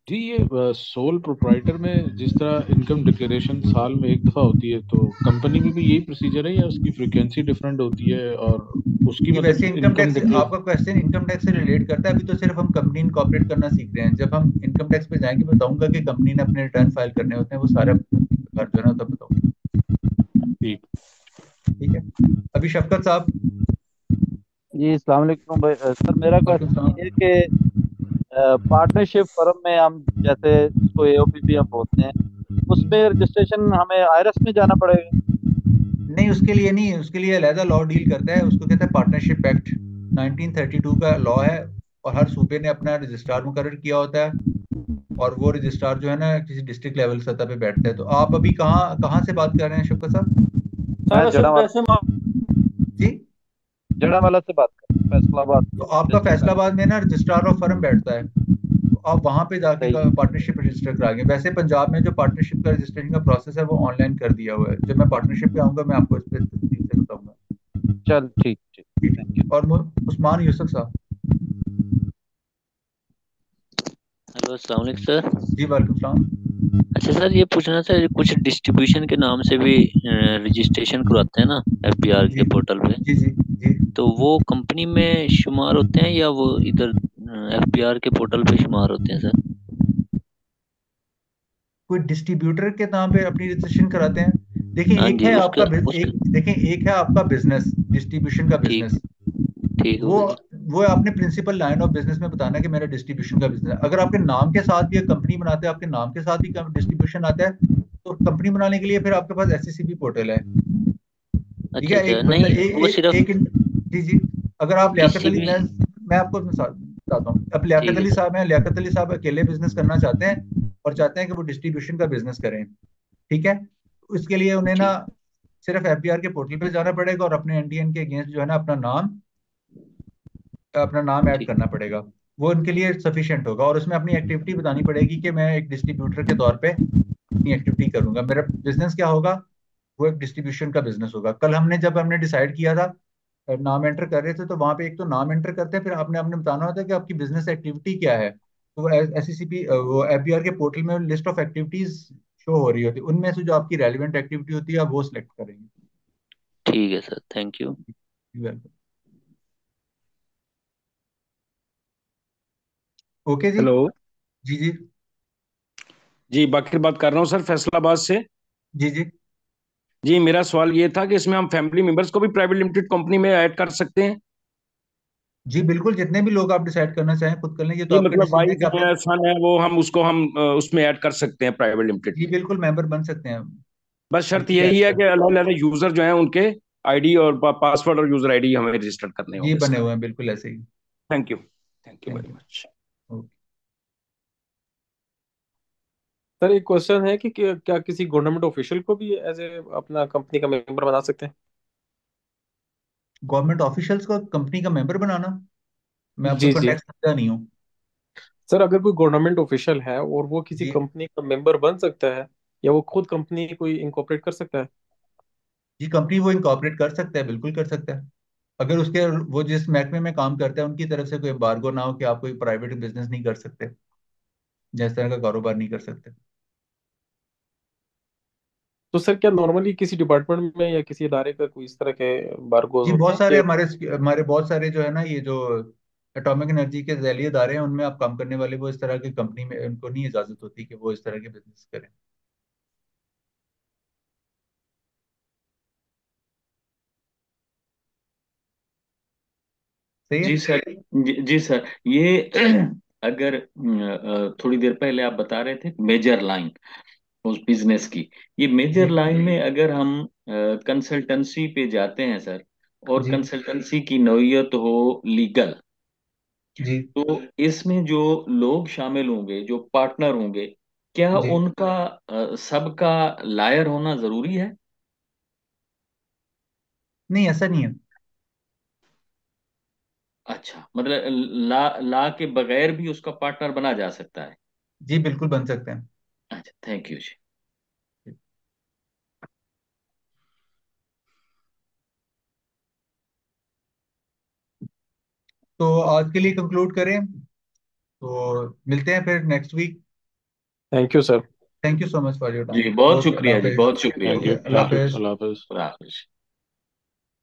जी ये सोल प्रोप्राइटर में जिस तरह इनकम डिक्लेरेशन साल में एक दफा होती है, तो कंपनी में भी यही प्रोसीजर है या उसकी फ्रीक्वेंसी डिफरेंट होती है? और उसकी ये वैसे मतलब इनकम इनकम टैक्स, आपका क्वेश्चन इनकम टैक्स से रिलेट करता है। अभी तो सिर्फ हम कंपनी इनकॉर्पोरेट करना सीख रहे हैं। जब हम इनकम टैक्स पे जाएंगे बताऊंगा कि कंपनी ने अपने रिटर्न फाइल करने होते हैं, वो सारा जो है ना तब बताऊंगा। ठीक है। अभी शफकत साहब। जी अस्सलाम वालेकुम भाई। सर मेरा क्वेश्चन ये है कि पार्टनरशिप फर्म में हम जैसे इसको एओपीपी हम बोलते हैं, उसमें रजिस्ट्रेशन हमें आईआरएस में जाना पड़ेगा? नहीं उसके लिए नहीं, उसके लिए अलहदा लॉ डील करता है, उसको कहते हैं पार्टनरशिप एक्ट 1932 का लॉ है। और हर सूबे ने अपना रजिस्ट्रार मुकर्रर किया होता है, और वो रजिस्ट्रार जो है ना किसी डिस्ट्रिक्ट लेवल सतह पे बैठता है। तो आप अभी कहाँ कहाँ से बात कर रहे हैं शफकत साहब? मैं जड़ावाला जी जड़ावाला से बात कर रहा हूं, फैसलाबाद। तो आपका फैसलाबाद में ना रजिस्ट्रार ऑफ फर्म बैठता है, तो आप वहां पे जाके पार्टनरशिप रजिस्टर कराएंगे। वैसे पंजाब में जो पार्टनरशिप का रजिस्ट्रेशन का प्रोसेस है वो ऑनलाइन कर दिया हुआ है। जब मैं पार्टनरशिप पे आऊंगा मैं आपको इस पर तफसील से बताऊंगा। चल ठीक ठीक। और उस्मान यूसुफ साहब। हेलो अस्सलाम वालेकुम सर। जी वालेकुम सलाम। अच्छा सर ये पूछना था, कुछ डिस्ट्रीब्यूशन के नाम से भी रजिस्ट्रेशन करवाते हैं ना एफबीआर के पोर्टल पे? जी जी जी। तो वो कंपनी में शुमार होते हैं या वो इधर एफबीआर के पोर्टल पे शुमार होते हैं सर? कोई डिस्ट्रीब्यूटर के नाम पे अपनी रजिस्ट्रेशन कराते हैं? देखिए हाँ एक जी, है उसका आपका देखें एक है आपका बिजनेस, डिस्ट्रीब्यूशन का बिजनेस। ठीक वो वो आपने प्रिंसिपल लाइन ऑफ बिजनेस में बताना है कि मेरा डिस्ट्रीब्यूशन का बिजनेस है। अगर आपके नाम के साथ भी एक कंपनी बनाते हैं, आपके नाम के साथ भी डिस्ट्रीब्यूशन आता है, तो कंपनी बनाने के लिए फिर आपके पास एससीसीबी पोर्टल है। ठीक है। एक नहीं वो सिर्फ जी जी। अगर आप लियाकत अली, मैं आपको बताता हूँ। अब लियाकत अली साहब हैं, लियाकत अली साहब अकेले बिजनेस करना चाहते हैं और चाहते हैं कि वो डिस्ट्रीब्यूशन का बिजनेस करें। ठीक है। उसके लिए उन्हें ना सिर्फ एफबीआर के पोर्टल पे जाना पड़ेगा और अपने एनटीएन के अगेंस्ट जो है ना अपना नाम ऐड करना पड़ेगा। वो उनके लिए सफिशिएंट होगा। और उसमें अपनी एक्टिविटी बतानी पड़ेगी कि मैं एक डिस्ट्रीब्यूटर के तौर पे अपनी एक्टिविटी करूंगा। मेरा बिजनेस क्या होगा? वो एक डिस्ट्रीब्यूशन का बिजनेस होगा। कल जब हमने डिसाइड किया था, नाम एंटर कर रहे थे, तो वहां पे एक तो नाम एंटर करते हैं, फिर आपने बताना होता है कि आपकी बिजनेस एक्टिविटी क्या है। तो एससीसीपी वो एफबीआर के पोर्टल में लिस्ट ऑफ एक्टिविटीज शो हो रही होती है, उनमें से जो आपकी रेलिवेंट एक्टिविटी होती है आप वो सिलेक्ट करेंगे। ठीक है sir, thank you. Welcome. Okay जी। हेलो जी जी जी, बाकिर बात कर रहा हूँ सर, फैसलाबाद से। जी जी। जी मेरा सवाल ये था कि इसमें हम फैमिली मेंबर्स को भी प्राइवेट लिमिटेड कंपनी में ऐड कर सकते हैं? जी बिल्कुल, जितने भी लोग आप डिसाइड करना चाहें खुद कर लें। ये तो जी आपका मतलब डिसीजन है वाइफ कि आप है, सन है, वो हम उसको हम उसमें ऐड कर सकते हैं प्राइवेट लिमिटेड? जी बिल्कुल मेंबर बन सकते हैं। बस शर्त बिल्कुल यही ऐड है कर, कि अलग अलग यूजर जो है उनके आईडी और पासवर्ड और यूजर आईडी हमें रजिस्टर करने जी होंगे बने सर। हुए हैं बिल्कुल ऐसे ही। Thank you very much. Sir एक क्वेश्चन है कि क्या किसी गवर्नमेंट ऑफिशियल को भी एज ए अपना कंपनी का मेंबर बना सकते हैं? गवर्नमेंट ऑफिशियल्स को कंपनी का मेंबर बनाना? मैं आपका जी जी। कॉन्टेक्स्ट समझा नहीं हूँ। सर अगर कोई गवर्नमेंट ऑफिशियल है और वो किसी जी कंपनी का मेंबर बन सकता है, या वो खुद कंपनी कोई इनकॉर्पोरेट कर सकता है? जी कंपनी वो इनकॉर्पोरेट कर सकता है, बिल्कुल कर सकता है। अगर उसके वो जिस महकमे में काम करता है उनकी तरफ से कोई एम्बार्गो ना हो कि आप कोई प्राइवेट बिजनेस नहीं कर सकते, जिस तरह का कारोबार नहीं कर सकते। तो सर क्या नॉर्मली किसी डिपार्टमेंट में या किसी इदारे का कोई इस तरह के बारगोज जी होते बहुत हैं सारे कि? हमारे बहुत सारे जो है ना, ये जो एटॉमिक एनर्जी के जैली इदारे हैं उनमें आप काम करने वाले वो इस तरह की कंपनी में उनको नहीं इजाजत होती कि वो इस तरह के बिजनेस करें। सही है। जी सर। जी सर, ये अगर थोड़ी देर पहले आप बता रहे थे मेजर लाइन उस बिजनेस की, ये जी मेजर लाइन में अगर हम कंसल्टेंसी पे जाते हैं सर, और जी कंसल्टेंसी की नौयत हो लीगल, जी तो इसमें जो लोग शामिल होंगे, जो पार्टनर होंगे, क्या जी उनका सबका लायर होना जरूरी है? नहीं, ऐसा नहीं है। अच्छा, मतलब ला के बगैर भी उसका पार्टनर बना जा सकता है। जी बिल्कुल बन सकते हैं। अच्छा, थैंक यू जी। तो आज के लिए कंक्लूड करें, तो मिलते हैं फिर next week. Thank you sir. Thank you so much for your time. जी बहुत ओके, अल्लाह शुक्रिया जी, बहुत हाफिज। शुक्रिया थैंक जी। You, okay, Allah thank you, हाफिज। अल्लाह हाफिज। खुदा हाफिज।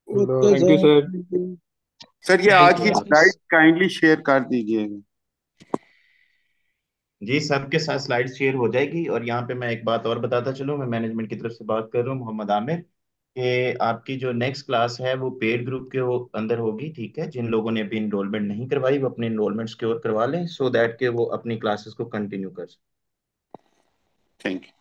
Allah okay thank you sir. Sir. Sir ये थैंक आज यू, की अल्लाह स्लाइड हाफिज। काइंडली शेयर कर दीजिएगा। जी सबके साथ स्लाइड शेयर हो जाएगी। और यहाँ पे मैं एक बात और बताता चलूँ, मैं मैनेजमेंट की तरफ से बात कर रहा हूँ, मोहम्मद आमिर, कि आपकी जो नेक्स्ट क्लास है वो पेड ग्रुप के अंदर होगी। ठीक है, जिन लोगों ने अभी इनरोलमेंट नहीं करवाई वो अपनी इनरोलमेंट सिक्योर करवा लें, सो दैट के वो अपनी क्लासेस को कंटिन्यू कर सकें। Thank you.